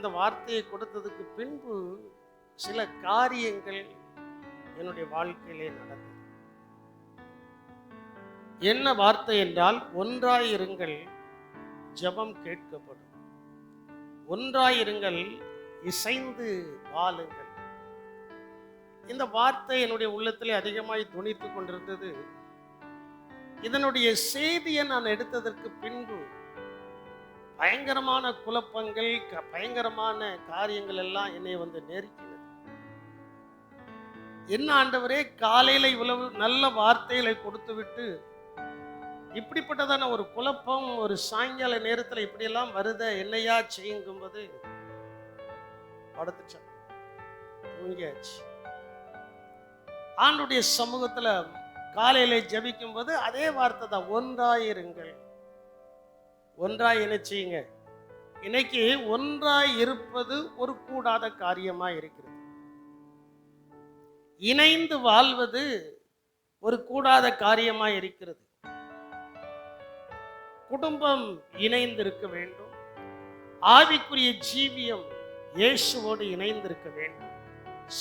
இந்த வார்த்தையை கொடுத்ததுக்கு பின்பு சில காரியங்கள் என்னுடைய வாழ்க்கையிலே நடந்தது. என்ன வார்த்தை என்றால், ஒன்றாயிருங்கள், ஜெபம் கேட்கப்படும். ஒன்றாயிருங்கள், இசைந்து வாழுங்கள். இந்த வார்த்தை என்னுடைய உள்ளத்திலே அதிகமாய் துணித்து கொண்டிருந்தது. இதனுடைய செய்தியை நான் எடுத்ததற்கு பின்பு பயங்கரமான குழப்பங்கள், பயங்கரமான காரியங்கள் எல்லாம் என்னை வந்து நெருக்கினது. என்ன ஆண்டவரே, காலையில இவ்வளவு நல்ல வார்த்தைகளை கொடுத்து விட்டு இப்படிப்பட்டதான ஒரு குழப்பம் ஒரு சாயங்கால நேரத்தில் இப்படியெல்லாம் வருத, என்னையா செய்யுங்கும்போது படுத்துச்சேன், தூங்கியாச்சு. ஆண்டுடைய சமூகத்துல காலையில ஜெபிக்கும் போது அதே வார்த்தை தான், ஒன்றாயிருங்கள். ஒன்றாய் என்ன செய்யுங்க? இன்னைக்கு ஒன்றாய் இருப்பது ஒரு கூடாத காரியமா இருக்கிறது. இணைந்து வாழ்வது ஒரு கூடாத காரியமா இருக்கிறது. குடும்பம் இணைந்து இருக்க வேண்டும். ஆவிக்குரிய ஜீவியம் இயேசுவோடு இணைந்திருக்க வேண்டும்.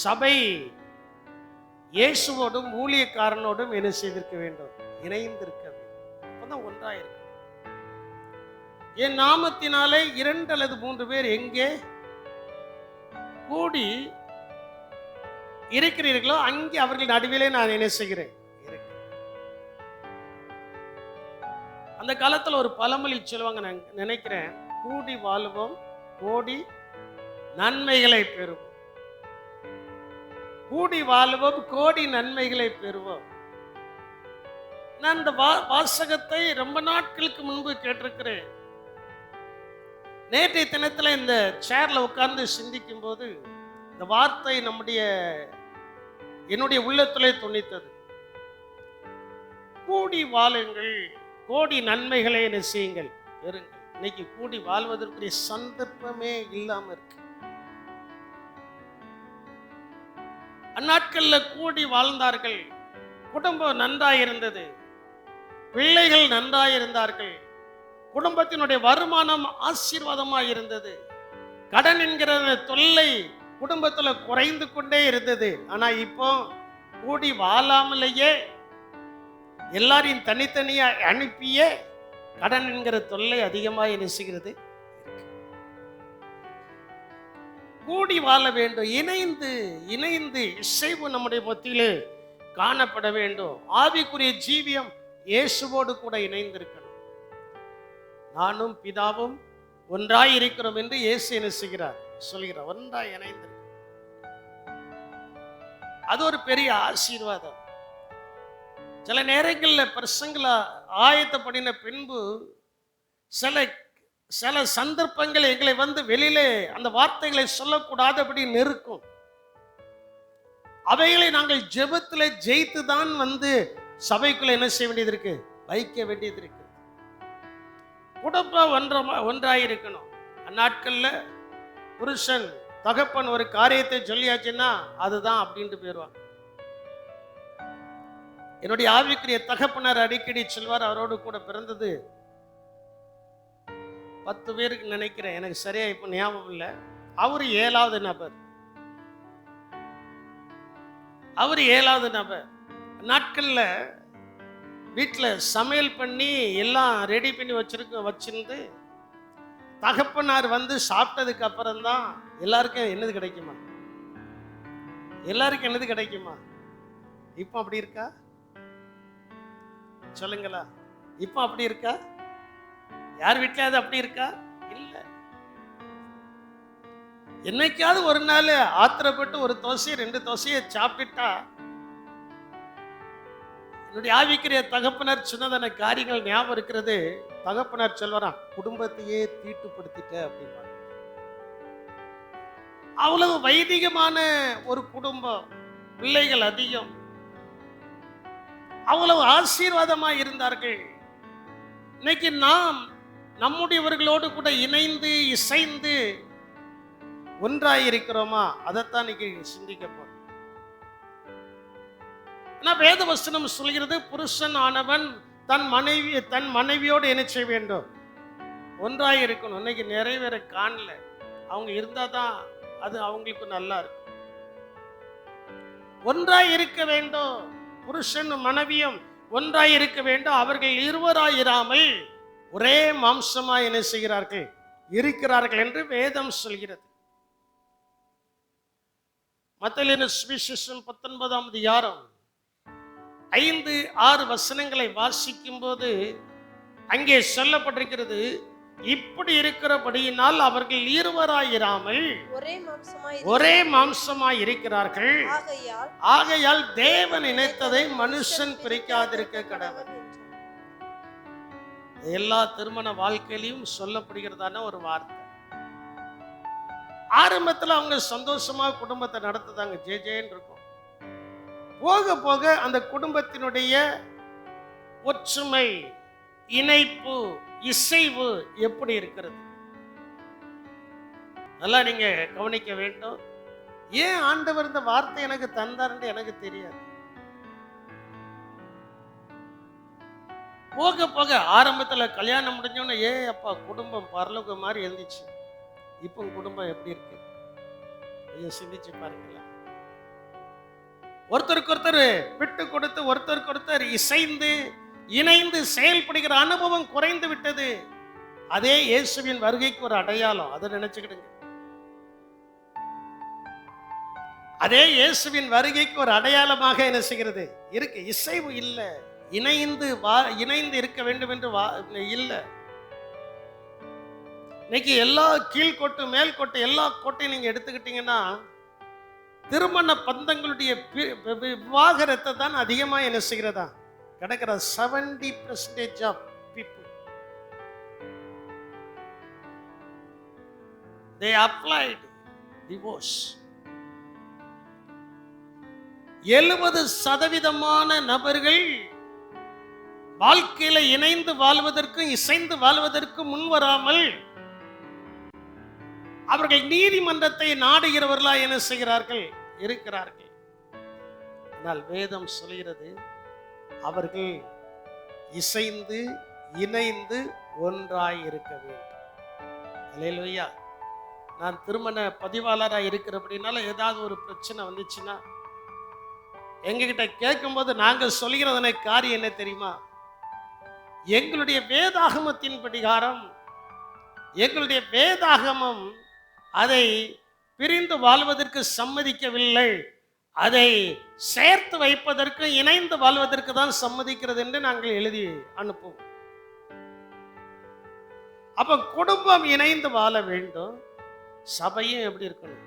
சபை இயேசுவோடும் ஊழியக்காரனோடும் என்ன செய்திருக்க வேண்டும்? இணைந்திருக்க வேண்டும். அப்பதான் ஒன்றாயிருக்க. என் நாமத்தினாலே 2 அல்லது 3 பேர் எங்கே கூடி இருக்கிறீர்களோ அங்கே அவர்கள் நடுவிலே நான் என்ன செய்கிறேன்? அந்த காலத்துல ஒரு பழமொழி சொல்லுவாங்க, நான் நினைக்கிறேன், கூடி வாழ்வோம் கோடி நன்மைகளை பெறுவோம். கூடி வாழ்வோம் கோடி நன்மைகளை பெறுவோம். நான் இந்த வாசகத்தை ரொம்ப நாட்களுக்கு முன்பு கேட்டிருக்கிறேன். நேற்றைய தினத்துல இந்த சேர்ல உட்கார்ந்து சிந்திக்கும் போது இந்த வார்த்தை என்னுடைய உள்ளத்திலே துணித்தது. கூடி வாழுங்கள், கோடி நன்மைகளை என்ன செய்யுங்கள், பெறுங்கள். இன்னைக்கு கூடி வாழ்வதற்குரிய சந்தர்ப்பமே இல்லாம இருக்கு. அந்நாட்கள்ல கூடி வாழ்ந்தார்கள். குடும்பம் நன்றாயிருந்தது, பிள்ளைகள் நன்றாயிருந்தார்கள், குடும்பத்தினுடைய வருமானம் ஆசீர்வாதமாக இருந்தது, கடன் என்கிற தொல்லை குடும்பத்துல குறைந்து கொண்டே இருந்தது. ஆனா இப்போ கூடி வாழாமலேயே எல்லாரையும் தனித்தனியா அனுப்பியே கடன் என்கிற தொல்லை அதிகமாக என்ன செய்கிறது? கூடி வாழ வேண்டும். இணைந்து இணைந்து இசைவு நம்முடைய மத்தியிலே காணப்பட வேண்டும். ஆவிக்குரிய ஜீவியம் இயேசுவோடு கூட இணைந்திருக்கணும். நானும் பிதாவும் ஒன்றாய் இருக்கிறோம் என்று இயேசு என்ன செய்கிறார்? சொல்கிறார். ஒன்றாய் இணைந்திருக்க. அது ஒரு பெரிய ஆசீர்வாதம். சில நேரங்களில் பிரசங்கள ஆயத்தப்படின பின்பு சில சந்தர்ப்பங்கள் எங்களை வந்து வெளியிலே அந்த வார்த்தைகளை சொல்லக்கூடாதபடி நெருக்கும். அவைகளை நாங்கள் ஜெபத்தில் ஜெயித்து தான் வந்து சபைக்குள்ள என்ன செய்ய வேண்டியது இருக்கு? வைக்க வேண்டியது இருக்கு. குடும்பம் ஒன்றாயிருக்கணும். அந்நாட்கள்ல புருஷன் தகப்பன் ஒரு காரியத்தை சொல்லியாச்சுன்னா அதுதான் அப்படின்ட்டு போயிடுவாங்க. என்னுடைய ஆவிக்குரிய தகப்பனார் அடிக்கடி சொல்வார், அவரோடு கூட பிறந்தது 10 பேருக்கு நினைக்கிறேன், எனக்கு சரியா இப்ப ஞாபகம் இல்லை. அவரு 7வது நபர். அவரு 7வது நபர். நாட்கள்ல வீட்டில் சமையல் பண்ணி எல்லாம் ரெடி பண்ணி வச்சிருந்து தகப்பனார் வந்து சாப்பிட்டதுக்கு அப்புறம் தான் எல்லாருக்கும் என்னது கிடைக்குமா? எல்லாருக்கும் என்னது கிடைக்குமா? இப்போ அப்படி இருக்கா? சொல்லுங்களா? இப்போ அப்படி இருக்கா? யார் வீட்லயாவது அப்படி இருக்கா? இல்லை. என்னைக்காவது ஒரு நாள் ஆத்திரப்பட்டு ஒரு தோசை 2 தோசையை சாப்பிட்டுட்டா என்னுடைய ஆவிக்குரிய தகப்பனார் சின்னதான காரியங்கள் ஞாபகம் இருக்கிறது. தகப்பனார் சொல்வாராம், குடும்பத்தையே தீட்டுப்படுத்திட்ட அப்படின்னா. அவ்வளவு வைதிகமான ஒரு குடும்பம், பிள்ளைகள் அதிகம், அவ்வளவு ஆசீர்வாதமா இருந்தார்கள். இன்னைக்கு நாம் நம்முடையவர்களோடு கூட இணைந்து இசைந்து ஒன்றாயிருக்கிறோமா? அதைத்தான் இன்னைக்கு சிந்திக்க போறோம். வேத வசனம் சொல்கிறது, புருஷன் ஆனவன் தன் மனைவியோடு என்ன செய்ய வேண்டும்? ஒன்றாய் இருக்கணும். இன்னைக்கு நிறைவேற காணல. அவங்க இருந்தாதான் அது அவங்களுக்கு நல்லா இருக்கும். ஒன்றாய் இருக்க வேண்டும். புருஷன் மனைவியும் ஒன்றாய் இருக்க வேண்டும். அவர்கள் இருவராய் இராமல் ஒரே மாம்சமாய் என்ன செய்கிறார்கள், இருக்கிறார்கள் என்று வேதம் சொல்கிறது. மத்தேயு சுவிசேஷம் 19ஆம் அதிகாரம் 5-6 வசனங்களை வாசிக்கும் போது அங்கே சொல்லப்பட்டிருக்கிறது, இப்படி இருக்கிறபடியினால் அவர்கள் இருவராயிராமல் ஒரே மாம்சமாய் இருக்கிறார்கள். ஆகையால் தேவன் இணைத்ததை மனுஷன் பிரிக்காதிருக்க கடவன். எல்லா திருமண வாழ்க்கையிலும் சொல்லப்படுகிறதான ஒரு வார்த்தை. ஆரம்பத்தில் அவங்க சந்தோஷமா குடும்பத்தை நடத்துதாங்க, ஜேன்னு இருக்கும். போக போக அந்த குடும்பத்தினுடைய ஒற்றுமை, இணைப்பு, இசைவு எப்படி இருக்கிறது, நல்லா நீங்க கவனிக்க வேண்டும். ஏன் ஆண்டவர் இந்த வார்த்தை எனக்கு தந்தாருன்னு எனக்கு தெரியாது. போக போக ஆரம்பத்துல கல்யாணம் முடிஞ்சோன்னு அப்பா குடும்பம் பரலோக மாதிரி எழுந்துச்சு. இப்போ குடும்பம் எப்படி இருக்கு சிந்திச்சு பாருங்களேன். ஒருத்தருக்கு ஒருத்தர் விட்டு கொடுத்து ஒருத்தருக்கு ஒருத்தர் இசைந்து இணைந்து செயல்படுகிற அனுபவம் குறைந்து விட்டது. அதே இயேசுவின் வருகைக்கு ஒரு அடையாளம். அதை நினைச்சுக்கிடுங்க. அதே இயேசுவின் வருகைக்கு ஒரு அடையாளமாக என்ன செய்கிறது இருக்கு. இசைவு இல்லை, இணைந்து இருக்க வேண்டும் என்று இல்லை. இன்னைக்கு எல்லா கீழ்கோட்டு மேல்கோட்டு எல்லா கோட்டையும் நீங்க எடுத்துக்கிட்டீங்கன்னா திருமண பந்தங்களுடைய விவாகரத்தை தான் அதிகமா என்ன செய்கிறதா கிடைக்கிற. 70% of people they applied divorce. 70% நபர்கள் வாழ்க்கையில இணைந்து வாழ்வதற்கும் இசைந்து வாழ்வதற்கும் முன்வராமல் அவர்கள் நீதிமன்றத்தை நாடுகிறவர்களா என்ன செய்கிறார்கள் இருக்கிறார்கள். ஆனால் வேதம் சொல்கிறது அவர்கள் இசைந்து இணைந்து ஒன்றாய் இருக்க வேண்டும். அல்லேலூயா. நான் திருமண பதிவாளராக இருக்கிற அப்படின்னால ஏதாவது ஒரு பிரச்சனை வந்துச்சுன்னா எங்ககிட்ட கேட்கும்போது நாங்கள் சொல்கிறதனை காரியம் என்ன தெரியுமா, எங்களுடைய வேதாகமத்தின் பிரகாரம் எங்களுடைய வேதாகமம் அதை பிரிந்து வாழ்வதற்கு சம்மதிக்கவில்லை, அதை சேர்த்து வைப்பதற்கு இணைந்து வாழ்வதற்கு தான் சம்மதிக்கிறது என்று நாங்கள் எழுதி அனுப்புவோம். அப்ப குடும்பம் இணைந்து வாழ வேண்டும். சபையும் எப்படி இருக்கணும்,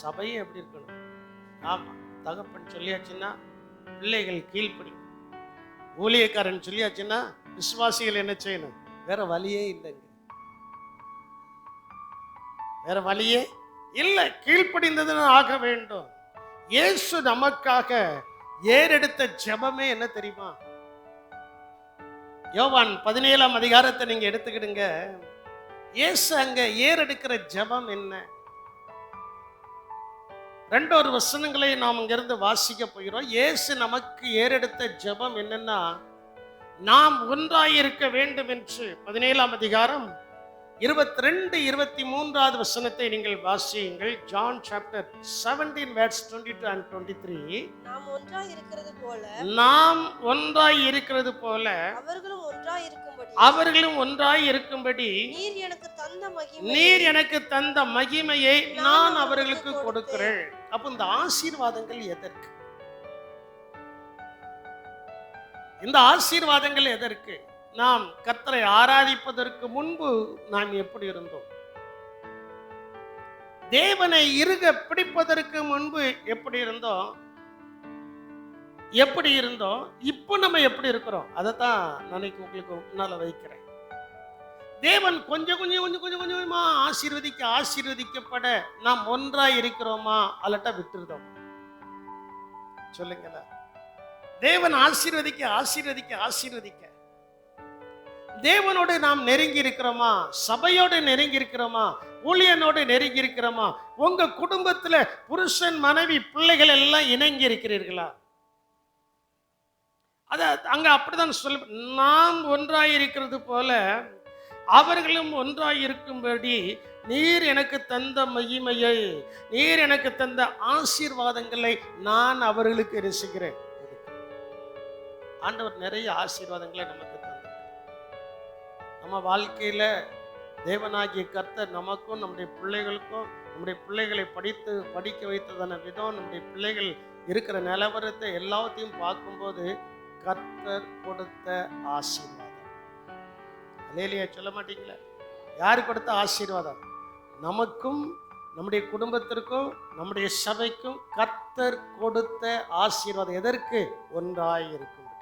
சபையும் எப்படி இருக்கணும். ஆமா, தகப்பன் சொல்லியாச்சுன்னா பிள்ளைகள் கீழ்ப்படி, ஊழியக்காரன் சொல்லியாச்சுன்னா விசுவாசிகள் என்ன செய்யணும், வேற வழியே இல்லைங்க, வேற வழியே இல்லை, கீழ்ப்படிந்தது ஆக வேண்டும். இயேசு நமக்காக ஏறெடுத்த ஜெபமே என்ன தெரியுமா, யோவான் 17ஆம் அதிகாரத்தை நீங்க எடுத்துக்கிடுங்க. இயேசு அங்க ஏறெடுக்கிற ஜெபம் என்ன, 2 வசனங்களை நாம் இங்கிருந்து வாசிக்க போகிறோம். இயேசு நமக்கு ஏறெடுத்த ஜெபம் என்னன்னா, நாம் ஒன்றாயிருக்க வேண்டும் என்று 17ஆம் அதிகாரம் 22-23 வசனத்தை நீங்கள் வாசியுங்கள். John chapter 17 verse 22 and 23. நாம் ஒன்றாய் இருக்கிறது போல அவர்களும் ஒன்றாய் இருக்கும்படி நீர் எனக்கு தந்த மகிமையை நான் அவர்களுக்கு கொடுக்கிறேன். அப்ப இந்த ஆசீர்வாதங்கள் எதற்கு, இந்த ஆசீர்வாதங்கள் எதற்கு? நாம் கர்த்தரை ஆராதிப்பதற்கு முன்பு நாம் எப்படி இருந்தோம், தேவனை இறுக பிடிப்பதற்கு முன்பு எப்படி இருந்தோம், இப்போ நம்ம எப்படி இருக்கிறோம், அதைத்தான் நான் உங்களுக்கு முன்னால வைக்கிறேன். தேவன் கொஞ்சம் கொஞ்சமா ஆசீர்வதிக்கப்பட நாம் ஒன்றாய் இருக்கிறோமா அல்லட்டா விட்டுருதோம் சொல்லுங்கள. தேவன் ஆசீர்வதிக்க தேவனோடு நாம் நெருங்கி இருக்கிறோமா, சபையோடு நெருங்கி இருக்கிறோமா, ஊழியனோடு நெருங்கி இருக்கிறோமா, உங்க குடும்பத்துல புருஷன் மனைவி பிள்ளைகள் எல்லாம் இணங்கி இருக்கிறீர்களா? அத அங்க அப்படிதான் சொல்ல, நாம் ஒன்றாய் இருக்கிறது போல அவர்களும் ஒன்றாய் இருக்கும்படி நீர் எனக்கு தந்த மகிமையை, நீர் எனக்கு தந்த ஆசீர்வாதங்களை நான் அவர்களுக்கு ரசிக்கிறேன். ஆண்டவர் நிறைய ஆசீர்வாதங்களை நமக்கு தந்தார். நம்ம வாழ்க்கையில தேவனாகிய கர்த்தர் நமக்கும் நம்முடைய பிள்ளைகளுக்கும், நம்முடைய பிள்ளைகளை படிக்க வைத்ததான விதம், நம்முடைய பிள்ளைகள் இருக்கிற நிலவரத்தை எல்லாத்தையும் பார்க்கும்போது கர்த்தர் கொடுத்த ஆசீர்வாதம். அல்லேலூயா சொல்ல மாட்டீங்களா? யார் கொடுத்த ஆசீர்வாதம்? நமக்கும் நம்முடைய குடும்பத்திற்கும் நம்முடைய சபைக்கும் கர்த்தர் கொடுத்த ஆசீர்வாதம். எதற்கு? ஒன்றாய் இருக்கும்படி.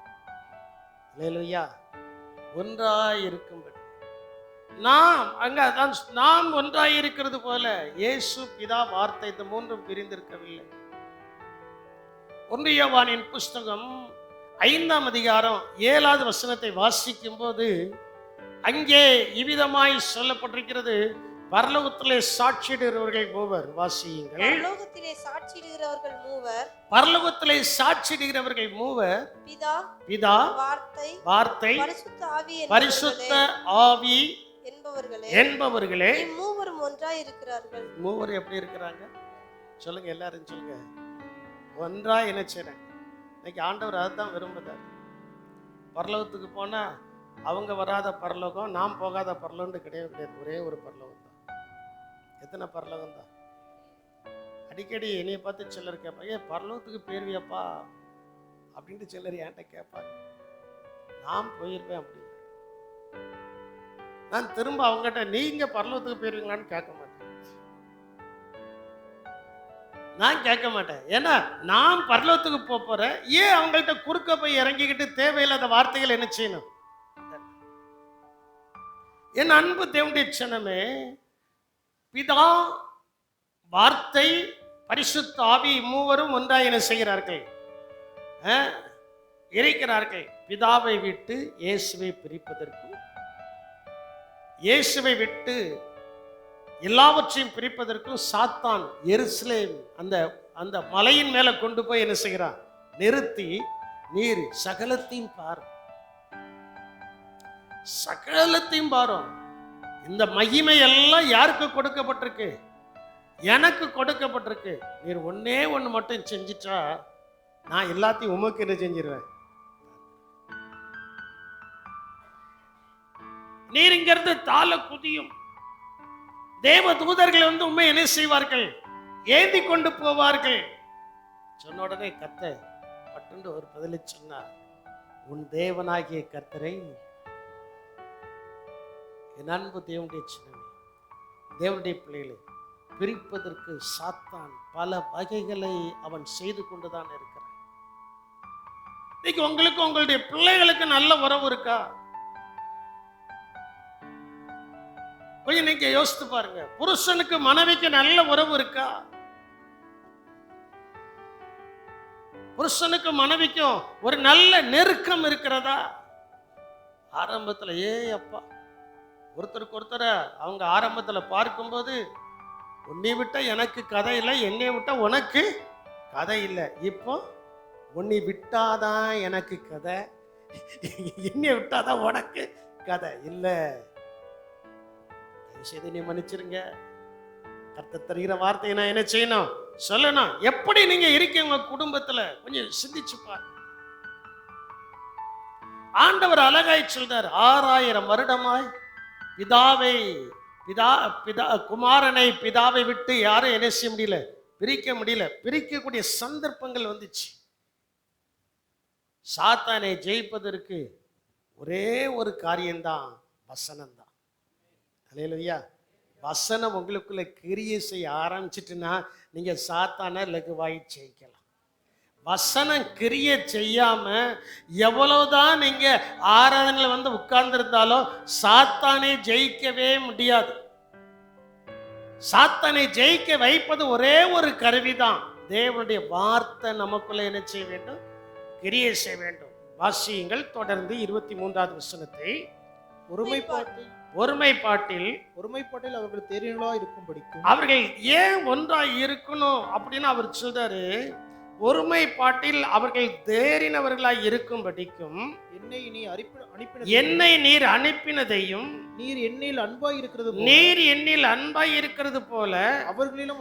அல்லேலூயா, ஒன்றாய் இருக்கும்படி. நாம் ஒன்றாய் இருக்கிறது போல இயேசு, பிதா, வார்த்தை, இந்த மூன்றும் பிரிந்திருக்கவில்லை. 1 யோவானின் புஸ்தகம் 5ஆம் அதிகாரம் 7வது வசனத்தை வாசிக்கும் போது அங்கே இவ்விதமாய் சொல்லப்பட்டிருக்கிறது, பரலோகத்திலே சாட்சியிடுகிறவர்கள் மூவர். வாசியுங்கள். பரலோகத்திலே சாட்சியிடுகிறவர்கள் மூவர். பரலோகத்திலே சாட்சியிடுகிறவர்கள் மூவர். பிதா, வார்த்தை, பரிசுத்த ஆவி என்பவர்களே. மூவரும் ஒன்றாய் இருக்கிறார்கள். மூவர் எப்படி இருக்கிறாங்க சொல்லுங்க, எல்லாரும் சொல்லுங்க. ஒன்றாய் இணைச்சிறேன். இன்னைக்கு ஆண்டவர் அதுதான் விரும்புகிறார். பரலோகத்துக்கு போனா அவங்க வராத பரலோகம், நாம் போகாத பரலோகம்னு கிடையாது. ஒரே ஒரு பரலோகம் தான். எத்தனை பரலோகம் தான்? அடிக்கடி என்னைய பார்த்து சிலர் கேட்பாங்க, ஏன் பரலோகத்துக்கு போயிருவியப்பா அப்படின்ட்டு சிலர் என்கிட்ட கேட்பாங்க. நான் போயிருப்பேன் அப்படின்னு. நான் திரும்ப அவங்ககிட்ட நீங்க பரலோகத்துக்கு போயிருவீங்களான்னு கேட்க மாட்டேன். நான் கேட்க மாட்டேன். ஏன்னா நான் பரலோகத்துக்கு போறேன். ஏன் அவங்கள்ட்ட குறுக்க போய் இறங்கிக்கிட்டு தேவையில்லாத வார்த்தைகள் என்ன செய்யணும்? என் அன்பு தேவனுடைய ஜனமே, பிதா, வார்த்தை, பரிசுத்த ஆவி மூவரும் ஒன்றாய் என்ன செய்கிறார்கள்? இருக்கிறார்கள். பிதாவை விட்டு இயேசுவை பிரிப்பதற்கும், இயேசுவை விட்டு எல்லாவற்றையும் பிரிப்பதற்கும் சாத்தான் எருசலேம் அந்த மலையின் மேல கொண்டு போய் என்ன செய்கிறான்? நிறுத்தி, நீர் சகலத்தையும் பாரு, சகலத்தையும் பாரு. இந்த மகிமை எல்லாம் யாருக்கு கொடுக்கப்பட்டிருக்கு? எனக்கு கொடுக்கப்பட்டிருக்கு. நீர் ஒன்னே ஒன்று மட்டும் செஞ்சிட்டா நான் எல்லாத்தையும் உமக்கு என்ன செஞ்சிருவேன். நீர் இங்கிருந்து தாழ குதியும். தேவ தூதர்கள் வந்து உண்மை என்ன செய்வார்கள்? ஏந்தி கொண்டு போவார்கள். சொன்ன உடனே கர்த்தர் பட்டுண்டு ஒரு பதிலை சொன்னார், உன் தேவனாகிய கர்த்தரை. என் அன்பு தேவனுடைய சின்னமே, தேவனுடைய பிள்ளைகளை பிரிப்பதற்கு சாத்தான் பல வகைகளை அவன் செய்து கொண்டுதான் இருக்கிறான். இன்னைக்கு உங்களுக்கு உங்களுடைய பிள்ளைகளுக்கு நல்ல உறவு இருக்கா? கொஞ்சம் நீங்க யோசித்து பாருங்க. புருஷனுக்கு மனைவிக்கு நல்ல உறவு இருக்கா? புருஷனுக்கு மனைவிக்கும் ஒரு நல்ல நெருக்கம் இருக்கிறதா? ஆரம்பத்துல அப்பா ஒருத்தருக்கு ஒருத்தர அவங்க ஆரம்பத்துல பார்க்கும்போது, உன்னை விட்ட எனக்கு கதை இல்லை, என்னை விட்ட உனக்கு கதை இல்லை. இப்போ உன்னை விட்டாதான் எனக்கு கதை, என்னை விட்டாதான் உனக்கு கதை இல்லை. செய்தி நீ மன்னிச்சிருங்க. கர்த்தர் தருகிற வார்த்தையை நான் என்ன செய்யணும்? சொல்லணும். எப்படி நீங்க இருக்கீங்க குடும்பத்துல கொஞ்சம் சிந்திச்சு பாருங்க. ஆண்டவர் அழகாய் சொல்றார், 6000 வருடமாய் குமாரனை பிதாவை விட்டு யாரும் என்ன செய்ய முடியல? பிரிக்க முடியல. பிரிக்கக்கூடிய சந்தர்ப்பங்கள் வந்துச்சு. சாத்தானை ஜெயிப்பதற்கு ஒரே ஒரு காரியம்தான், வசனம் தான். அல்லேலூயா. வசனம் உங்களுக்குள்ள கிரியை செய்ய ஆரம்பிச்சிட்டுன்னா நீங்க சாத்தானை லகுவாய் ஜெயிக்கலாம். வசனம் கிரியை செய்யாம எவ்வளவுதான் நீங்க ஆராதனையில் வந்து உட்கார்ந்திருந்தாலும் சாத்தானை ஜெயிக்கவே முடியாது. சாத்தானை ஜெயிக்க வைப்பது ஒரே ஒரு கருவிதான், தேவனுடைய வார்த்தை நமக்குள்ள என்ன செய்ய வேண்டும்? கிரியை செய்ய வேண்டும். வாசியுங்கள் தொடர்ந்து 23வது வசனத்தை. ஒருமைப்பாட்டில் அவர்கள் தெரியுங்களா இருக்கும்படிக்கும். அவர்கள் ஏன் ஒன்றாய் இருக்கணும் அப்படின்னு அவர் சொல்றாரு. ஒருமைப்பாட்டில் அவர்கள் தேறினவர்களாய் இருக்கும்படிக்கும் என்னை நீர் என்னை நீர் அனுப்பினதையும் அனுப்பினதையும் நீர் என்னில் அன்பாய் இருக்கிறது நீர் என்னில் அன்பாய் இருக்கிறது போல அவர்களிலும்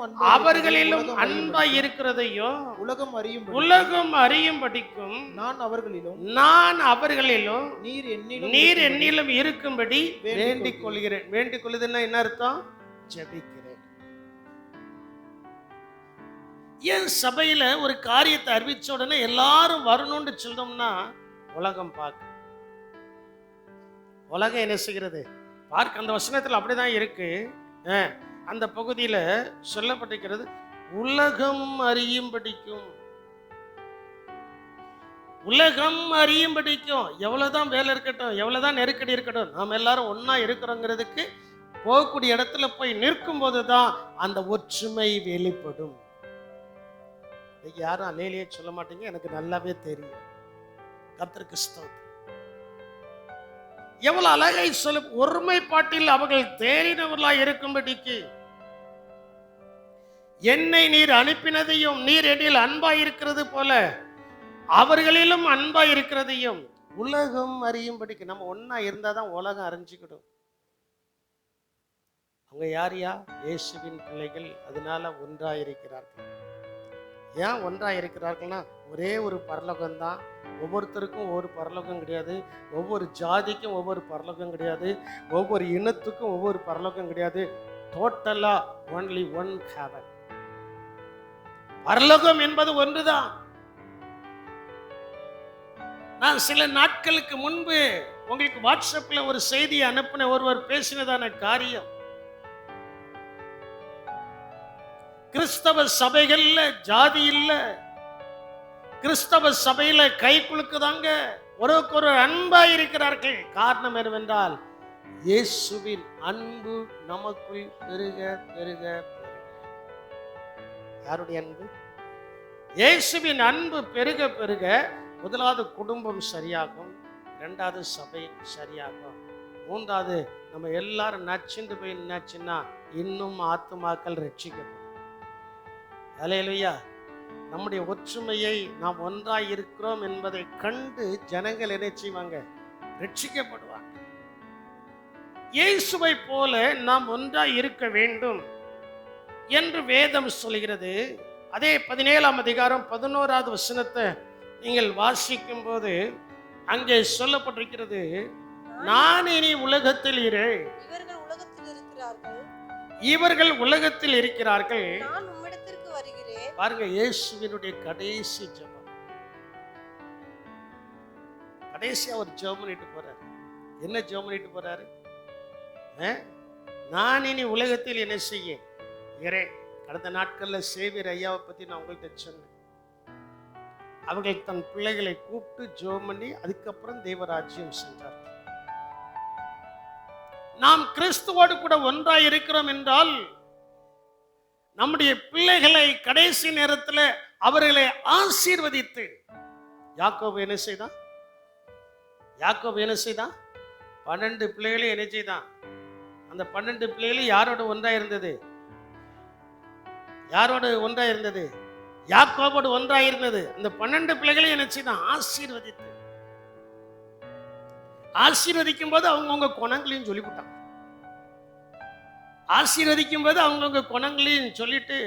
அன்பாய் இருக்கிறதையும் உலகம் அறியும் உலகம் அறியும்படிக்கும் நான் அவர்களிலும் நீர் என்னிலும் இருக்கும்படி வேண்டிக் கொள்கிறேன். வேண்டிக் கொள்ளுதுன்னா என்ன அர்த்தம்? ஜெபிக்கிறேன். என் சபையில ஒரு காரியத்தை அறிவிச்ச உடனே எல்லாரும் வரணும்னு சொல்றோம்னா உலகம் பார்க்க, உலகம் என்ன செய்கிறது பார்க்க. அந்த வசனத்தில் அப்படிதான் இருக்கு. அந்த பகுதியில சொல்லப்பட்டிருக்கிறது, உலகம் அறியும்படிக்கும். உலகம் அறியும்படிக்கும். எவ்வளவுதான் வேலை இருக்கட்டும், எவ்வளவுதான் நெருக்கடி இருக்கட்டும், நாம் எல்லாரும் ஒன்னா இருக்கிறோங்கிறதுக்கு போகக்கூடிய இடத்துல போய் நிற்கும் போதுதான் அந்த ஒற்றுமை வெளிப்படும். யாரும் அலையிலேயே சொல்ல மாட்டீங்க, எனக்கு நல்லாவே தெரியும். கர்த்தருக்கு ஸ்தோத்திரம். எவ்வளவு அழகை சொல்ல, ஒருமைப்பாட்டில் அவர்கள் தேறினவர்களாய் இருக்கும்படிக்கு என்னை நீர் அனுப்பினதையும் நீர் என்னில் அன்பாய் இருக்கிறது போல அவர்களிலும் அன்பாய் இருக்கிறதையும் உலகம் அறியும்படிக்கு. நம்ம ஒன்னா இருந்தாதான் உலகம் அறிஞ்சுக்கிடும். அவங்க யாரையா? இயேசுவின் பிள்ளைகள். அதனால ஒன்றாயிருக்கிறார்கள். ஏன் ஒன்றாயிருக்கிறார்கள்னா ஒரே ஒரு பரலோகம் தான். ஒவ்வொருத்தருக்கும் ஒவ்வொரு பரலோகம் கிடையாது. ஒவ்வொரு ஜாதிக்கும் ஒவ்வொரு பரலோகம் கிடையாது. ஒவ்வொரு இனத்துக்கும் ஒவ்வொரு பரலோகம் கிடையாது. டோட்டலா ஒன்லி ஒன் ஹெவன். பரலோகம் என்பது ஒன்றுதான். நான் சில நாட்களுக்கு முன்பு உங்களுக்கு வாட்ஸ்அப்ல ஒரு செய்தியை அனுப்பின ஒருவர் பேசினதான காரியம், கிறிஸ்தவ சபைகள்ல ஜாதி இல்ல, கிறிஸ்தவ சபையில கை குலுக்குதாங்க, ஒருவருக்கொரு அன்பா இருக்கிறார்கள். காரணம் என்னவென்றால் இயேசுவின் அன்பு நமக்குள் பெருக பெருக பெருக. யாருடைய அன்பு? இயேசுவின் அன்பு பெருக பெருக முதலாவது குடும்பம் சரியாகும், இரண்டாவது சபை சரியாகும், மூன்றாவது நம்ம எல்லாரும் நச்சுண்டு போய் நினைச்சுன்னா இன்னும் ஆத்துமாக்கள் ரட்சிக்கப்படும். அல்லேலூயா. நம்முடைய ஒற்றுமையை நாம் ஒன்றாய் இருக்கிறோம் என்பதை கண்டு ஜனங்கள் என்ன செய்வாங்க? ரட்சிக்கப்படுவாங்க. இயேசுவை போல நாம் ஒன்றாய் இருக்க வேண்டும் என்று வேதம் சொல்கிறது. அதே 17ஆம் அதிகாரம் 11வது வசனத்தை நீங்கள் வாசிக்கும் போது அங்கே சொல்லப்பட்டிருக்கிறது, நான் இனி உலகத்தில் இரு, இவர்கள் உலகத்தில் இருக்கிறார்கள், நான் உம்மிடத்திற்கு வருகிறேன். பாருங்க, இயேசுவினுடைய கடைசி ஜெபம். கடைசியா ஒரு ஜெபம் பண்ணிட்டு போறாரு. என்ன ஜெபம் பண்ணிட்டு போறாரு? நான் இனி உலகத்தில் என்ன செய்ய இறே. கடந்த நாட்கள்ல சேவியர் ஐயாவை பத்தி நான் உங்கள்கிட்ட சொன்னேன். அவர்கள் தன் பிள்ளைகளை கூப்பிட்டு ஜெபம் பண்ணி அதுக்கப்புறம் தேவராஜ்யம் சென்றார். நாம் கிறிஸ்துவோடு கூட ஒன்றாய் இருக்கிறோம் என்றால் நம்முடைய பிள்ளைகளை கடைசி நேரத்தில் அவர்களை ஆசீர்வதித்து, யாக்கோபு என்ன செய்தான்? 12 பிள்ளைகளை என்ன செய்தான்? அந்த 12 பிள்ளைகளும் யாரோட ஒன்றாய் இருந்தது? யாரோடு ஒன்றாய் இருந்தது? யாக்கோபோடு ஒன்றாய் இருந்தது. அந்த 12 பிள்ளைகளையும் என்ன செய்தான்? ஆசீர்வதித்து. ஆசீர்வதிக்கும் போது அவங்கவுங்க குணங்களையும் சொல்லிவிட்டான். ஆசீர்வதிக்கும் போது அவங்கவுங்க குணங்களையும் சொல்லிட்டு,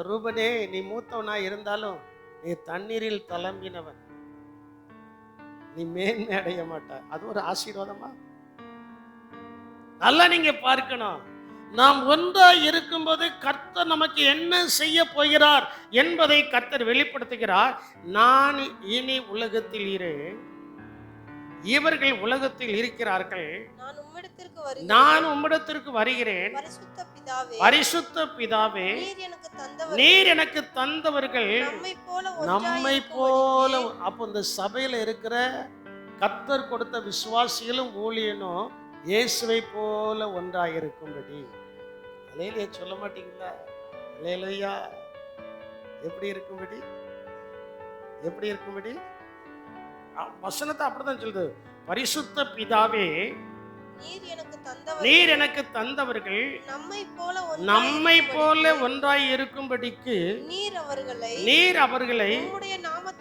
ரூபனே, நீ மூத்தவனா இருந்தாலும் நீ தண்ணீரில் தளம்பினவன், நீ மேன்மை அடைய மாட்ட. அது ஒரு ஆசீர்வாதமா? நல்லா நீங்க பார்க்கணும். நாம் ஒன்றாய் இருக்கும்போது கர்த்தர் நமக்கு என்ன செய்ய போகிறார் என்பதை கர்த்தர் வெளிப்படுத்துகிறார். நான் இனி உலகத்தில் இரு, இவர்கள் உலகத்தில் இருக்கிறார்கள், நான் உம்மிடத்திற்கு வருகிறேன். பரிசுத்த பிதாவே, நீர் எனக்கு தந்தவர்கள் நம்மை போல. அப்போ இந்த சபையில இருக்கிற கர்த்தர் கொடுத்த விசுவாசிகளும் ஊழியனும் இயேசுவை போல ஒன்றாயிருக்கும்படி. அல்லேலூயா சொல்ல மாட்டீங்களா? அல்லேலூயா. எப்படி இருக்கும்படி? எப்படி இருக்கும்படி? வசனத்தை அப்படிதான் சொல்லுது. பரிசுத்த பிதாவே, நீர் எனக்கு தந்தவர் நீர் எனக்கு தந்தவர்கள் நம்மை போல ஒன்றாய் இருக்கும்படிக்கு நீர் அவர்களை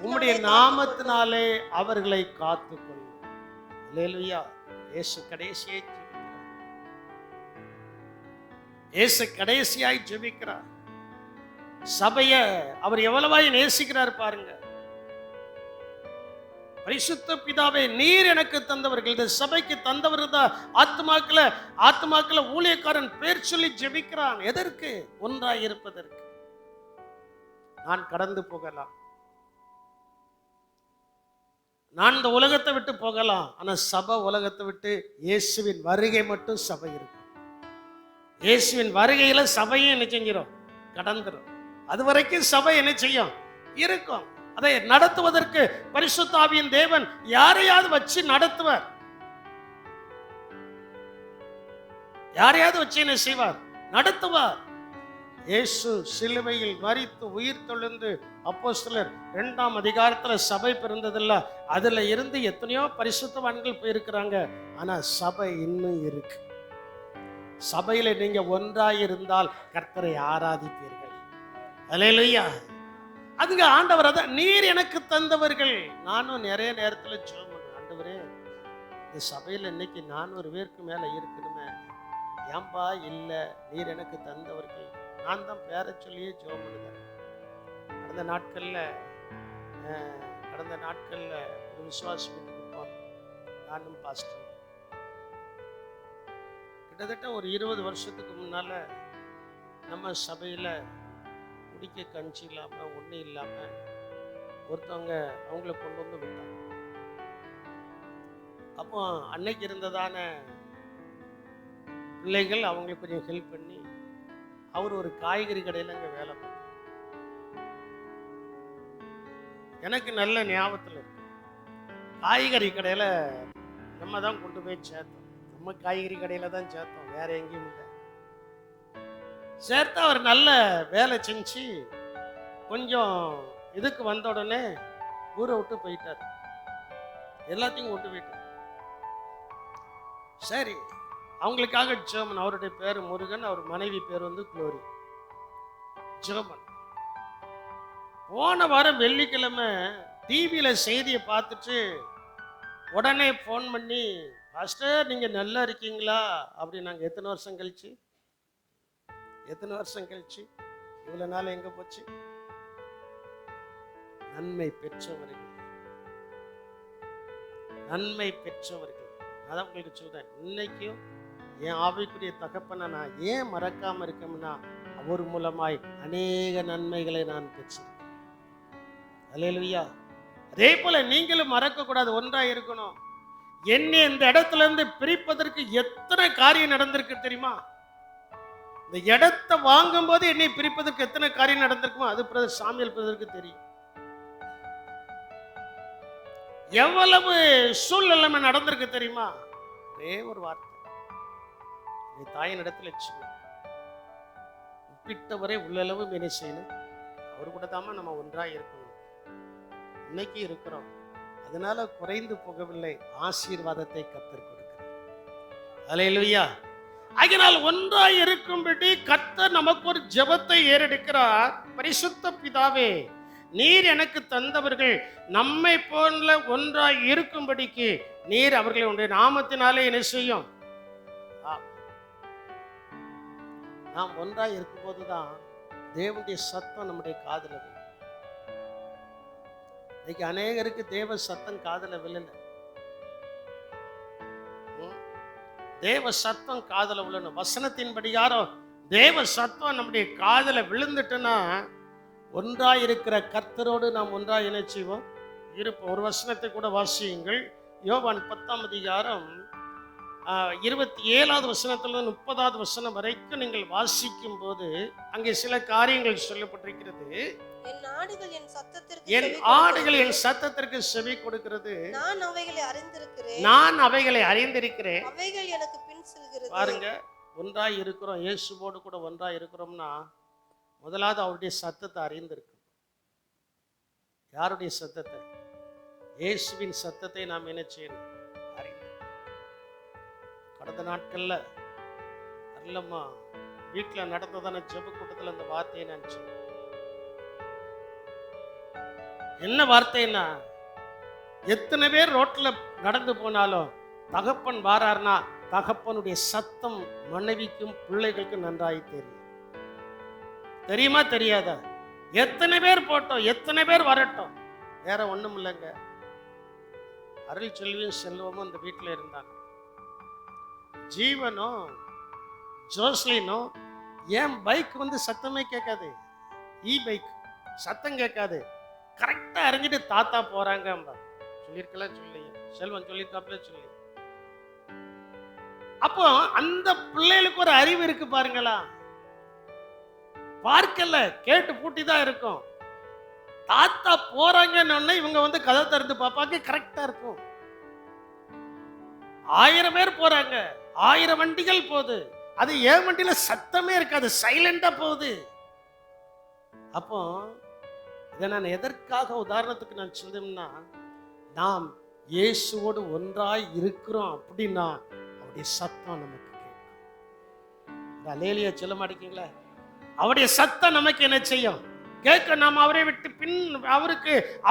உம்முடைய நாமத்தினாலே அவர்களை காத்துக்கொள்ளும். அல்லேலூயா. இயேசு கடைசியாய் ஜெபிக்கிறார். இயேசு கடைசியாய் ஜெபிக்கிறார். சபைய அவர் எவ்வளவாய் நேசிக்கிறார் பாருங்க. பரிசுத்த பிதாவே, நீர் எனக்கு தந்தவர்கள், இந்த சபைக்கு தந்தவர்கள் தான் ஆத்மாக்களை ஊழியக்காரன் பேர் சொல்லி ஜெபிக்கிறான். எதற்கு? ஒன்றாய் இருப்பதற்கு. நான் கடந்து போகலாம், நான் இந்த உலகத்தை விட்டு போகலாம், ஆனா சபை உலகத்தை விட்டு இயேசுவின் வருகை மட்டும் சபை இருக்கும். இயேசுவின் வருகையில சபையும் என்ன செஞ்சிடும்? கடந்துரும். அது வரைக்கும் சபை என்ன செய்யும்? இருக்கும். அதை நடத்துவதற்கு பரிசுத்த ஆவியின் தேவன் யாரையாவது வச்சு நடத்துவார். யாரையாவது வச்சு என்ன செய்வார்? நடத்துவார். இயேசு சிலுவையில் மரித்து உயிர் தெழுந்து அப்போஸ்தலர் 2ஆம் அதிகாரத்துல சபை பிறந்ததில்ல, அதுல இருந்து எத்தனையோ பரிசுத்தவான்கள் போயிருக்கிறாங்க. ஆனா சபை இன்னும் இருக்கு. சபையில நீங்க ஒன்றாய் இருந்தால் கர்த்தரை ஆராதிப்பீர்கள். அல்லேலூயா. அதுங்க ஆண்டவர் அதான், நீர் எனக்கு தந்தவர்கள். நானும் நிறைய நேரத்துல ஜெபம் பண்ணுவேன், ஆண்டவரே இந்த சபையில இன்னைக்கு 400 பேருக்கு மேல இருக்கணுமே, ஏன்பா இல்ல, நீர் எனக்கு தந்தவர்கள். நான் தான் பேர சொல்லியே ஜெபம் பண்ணுவேன். கடந்த நாட்கள்ல ஒரு விசுவாசி வீட்டுக்கு போனோம், நானும் பாஸ்டர். கிட்டத்தட்ட ஒரு 20 வருஷத்துக்கு முன்னால நம்ம சபையில குடிக்க கஞ்சி இல்லாம ஒன்றும் இல்லாம ஒருத்தவங்க அவங்கள கொண்டு வந்து விட்டாங்க. அப்போ அன்னைக்கு இருந்ததான பிள்ளைகள் அவங்களுக்கு கொஞ்சம் ஹெல்ப் பண்ணி அவர் ஒரு காய்கறி கடையில் அங்கே வேலை பண்ணார். எனக்கு நல்ல ஞாபகத்தில் இருக்கு. காய்கறி கடையில் நம்ம தான் கொண்டு போய் சேர்த்தோம். நம்ம காய்கறி கடையில் தான் சேர்த்தோம், வேற எங்கேயும் இல்லை. சேர்த்து அவர் நல்ல வேலை செஞ்சு கொஞ்சம் இதுக்கு வந்த உடனே ஊரை விட்டு போயிட்டார். எல்லாத்தையும் விட்டு போயிட்டார். சரி, அவங்களுக்காக ஜெர்மன். அவருடைய பேர் முருகன், அவர் மனைவி பேர் வந்து குளோரி. ஜெர்மன். போன வாரம் வெள்ளிக்கிழமை டிவியில செய்தியை பார்த்துட்டு உடனே ஃபோன் பண்ணி, பாஸ்டர் நீங்க நல்லா இருக்கீங்களா அப்படின்னாங்க. எத்தனை வருஷம் கழிச்சு இவ்வளவு நாள் எங்க போச்சு? நன்மை பெற்றவர்கள். அதான் உங்களுக்கு சொல்றேன், இன்னைக்கும் என் ஆவிக்குரிய தகப்பனை நான் ஏன் மறக்காம இருக்கேன்னா, அவர் மூலமாய் அநேக நன்மைகளை நான் பெற்றிருக்கேன். அல்லேலூயா. அதே போல நீங்களும் மறக்க கூடாது, ஒன்றாய் இருக்கணும். என்னை இந்த இடத்துல இருந்து பிரிப்பதற்கு எத்தனை காரியம் நடந்திருக்கு தெரியுமா? இந்த இடத்தை வாங்கும் போது என்னை பிரிப்பதற்கு எத்தனை காரியம் நடந்திருக்குமோ அது பிரதர் சாமியல் பிரதருக்கு தெரியும். எவ்வளவு சூழ்நிலைமை நடந்திருக்கு தெரியுமா? ஒரே ஒரு வார்த்தை, நீ தாயின் இடத்துல உப்பிட்டவரை உள்ளளவு என்ன செய்யணும்? அவரு கூட தாம நம்ம ஒன்றாய் இருக்கணும். இன்னைக்கு இருக்கிறோம், அதனால குறைந்து போகவில்லை, ஆசீர்வாதத்தை கர்த்தர் கொடுக்கிறார். அல்லேலூயா. அதனால் ஒன்றாய் இருக்கும்படி கர்த்தர் நமக்கு ஒரு ஜெபத்தை ஏறெடுக்கிறார். பரிசுத்த பிதாவே, நீர் எனக்கு தந்தவர்கள் நம்மை போல ஒன்றாய் இருக்கும்படிக்கு நீர் அவர்களை உடைய நாமத்தினாலே என்ன செய்யும்? நாம் ஒன்றாய் இருக்கும் போதுதான் தேவனுடைய சத்தம் நம்முடைய காதுல விழும். இன்னைக்கு அநேகருக்கு தேவ சத்தம் காதுல விழல. தேவ சத்தம் காதுல விழணும். வசனத்தின்படி யாரும் தேவ சத்தம் நம்முடைய காதுல விழுந்துட்டுன்னா ஒன்றாய் இருக்கிற கர்த்தரோடு நாம் ஒன்றாய் என்ன செய்வோம்? இருப்போம். ஒரு வசனத்தை கூட வாசியுங்கள். யோவான் 10ஆம் அதிகாரம் 27வது வசனத்திலிருந்து 30வது வசனம் வரைக்கும் நீங்கள் வாசிக்கும் போது அங்கே சில காரியங்கள் சொல்லப்பட்டிருக்கிறது. என் ஆடுகள் என் சத்தத்திற்கு செவி கொடுக்கிறது. நான் அவைகளை அறிந்திருக்கிறேன். அவைகள் எனக்கு பின் செல்கிறது. பாருங்க, ஒன்றாய் இருக்கிறோம், இயேசுவோடு கூட ஒன்றாய் இருக்கிறோம்னா முதலாவது அவருடைய சத்தத்தை அறிந்திருக்கும். யாருடைய சத்தத்தை? இயேசுவின் சத்தத்தை நாம் என்ன செய்யணும்? அறிந்து. கடந்த நாட்கள்ல நல்லம்மா வீட்டில் நடந்ததான ஜெப கூட்டத்தில் அந்த வார்த்தையை நினைச்சு, என்ன வார்த்தைன்னா, எத்தனை பேர் ரோட்ல நடந்து போனாலும் தகப்பன் வாரார்னா தகப்பனுடைய சத்தம் மனைவிக்கும் பிள்ளைகளுக்கும் நன்றாய் தெரியும். தெரியுமா தெரியாதா? எத்தனை பேர் போட்டோம், எத்தனை பேர் வரட்டும், வேற ஒண்ணும் இல்லைங்க. அருள் செல்வியும் செல்வமும் அந்த வீட்டில் இருந்தாங்க. ஜீவனும் ஜோஸ்லினும் ஏன் பைக் வந்து சத்தமே கேட்காது, பைக் சத்தம் கேட்காது, கரெக்டா அறிஞ்சிட்டு தாத்தா போறாங்க. சொல்லியிருக்கலாம், சொல்லி செல்வன் சொல்லியிருக்காப்ல சொல்லி. அப்போ அந்த பிள்ளைகளுக்கு ஒரு அறிவு இருக்கு பாருங்களா. பார்க்கல, கேட்டு பூட்டி தான் இருக்கும். தாத்தா போறாங்கன்னு இவங்க வந்து கதை திறந்து பார்ப்பாங்க, கரெக்டா இருக்கும். 1000 பேர் போறாங்க, 1000 வண்டிகள் போகுது, அது ஏன் வண்டியில சத்தமே இருக்காது, சைலண்டா போகுது. அப்போ இதை நான் எதற்காக உதாரணத்துக்கு நான் சொல்றேன்னா, நாம் இயேசுவோடு ஒன்றாய் இருக்கிறோம் அப்படின்னா அவருடைய சத்தம் நமக்கு கேட்கும். அல்லேலூயா சொல்ல மாட்டீங்களா? அவருடைய சத்தம் நமக்கு என்ன செய்யும்? கேட்க. நாம் அவரை விட்டு பின்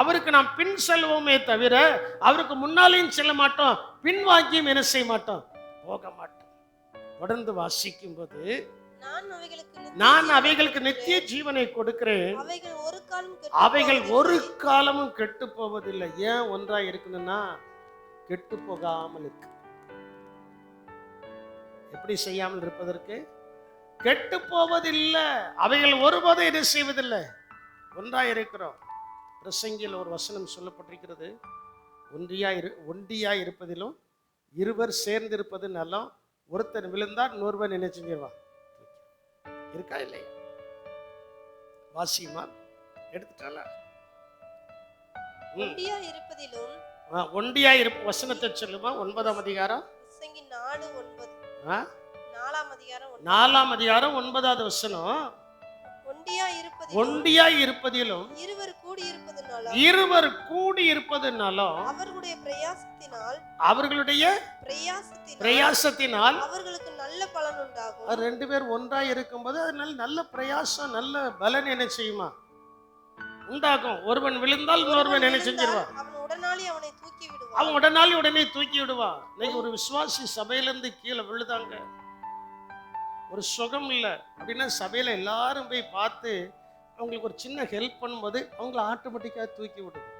அவருக்கு நாம் பின் செல்வோமே தவிர அவருக்கு முன்னாலேயும் செல்ல மாட்டோம், பின்வாங்கியும் என்ன செய்ய மாட்டோம், போக மாட்டோம். தொடர்ந்து வாசிக்கும் போது, நான் அவைகளுக்கு நித்திய ஜீவனை கொடுக்கிறேன், அவைகள் ஒரு காலமும் கெட்டு போவதில்லை. ஏன் ஒன்றா இருக்கணும்னா கெட்டு போகாமல் இருக்கு. எப்படி செய்யாமல் இருப்பதற்கு? கெட்டு போவதில்லை, அவைகள் ஒருபோதும் எது செய்வதில்லை, ஒன்றாய் இருக்கிறோம். பிரசங்கியில் ஒரு வசனம் சொல்லப்பட்டிருக்கிறது, ஒண்டியாய் இருப்பதிலும் இருவர் சேர்ந்து இருப்பது நலம், ஒருத்தன் விழுந்தால் இன்னொருவன் என்ன செஞ்சிருவான். இருக்கா இல்லையா? வாசிமா எடுத்துட்டால. ஒண்டியா இருப்பு வசனத்தை சொல்லுமா. 9ஆம் அதிகாரம் 4ஆம் அதிகாரம் 9வது வசனம். ஒண்டியாய் இருப்பதிலும் இருவர் கூடி இருப்பதனாலும் அவர்களுடைய பிரயாசத்தினால் அவர்களுக்கு நல்ல பலன் உண்டாகும். 2 பேர் ஒன்றாய் இருக்கும்போது அதனால நல்ல பிரயாசம், நல்ல பலன் என்ன செய்யுமா, உண்டாகும். ஒருவன் விழுந்தால் இன்னொருவன் என்ன செஞ்சிருவான், அவன் உடனே அவனை தூக்கி விடுவான். அவன் உடனே தூக்கி விடுவான். இன்னைக்கு ஒரு விசுவாசி சபையில இருந்து கீழே விழுதாங்க, ஒரு சுகம் இல்லை அப்படின்னா சபையில எல்லாரும் போய் பார்த்து அவங்களுக்கு ஒரு சின்ன ஹெல்ப் பண்ணும்போது அவங்கள ஆட்டோமேட்டிக்கா தூக்கி விடுது.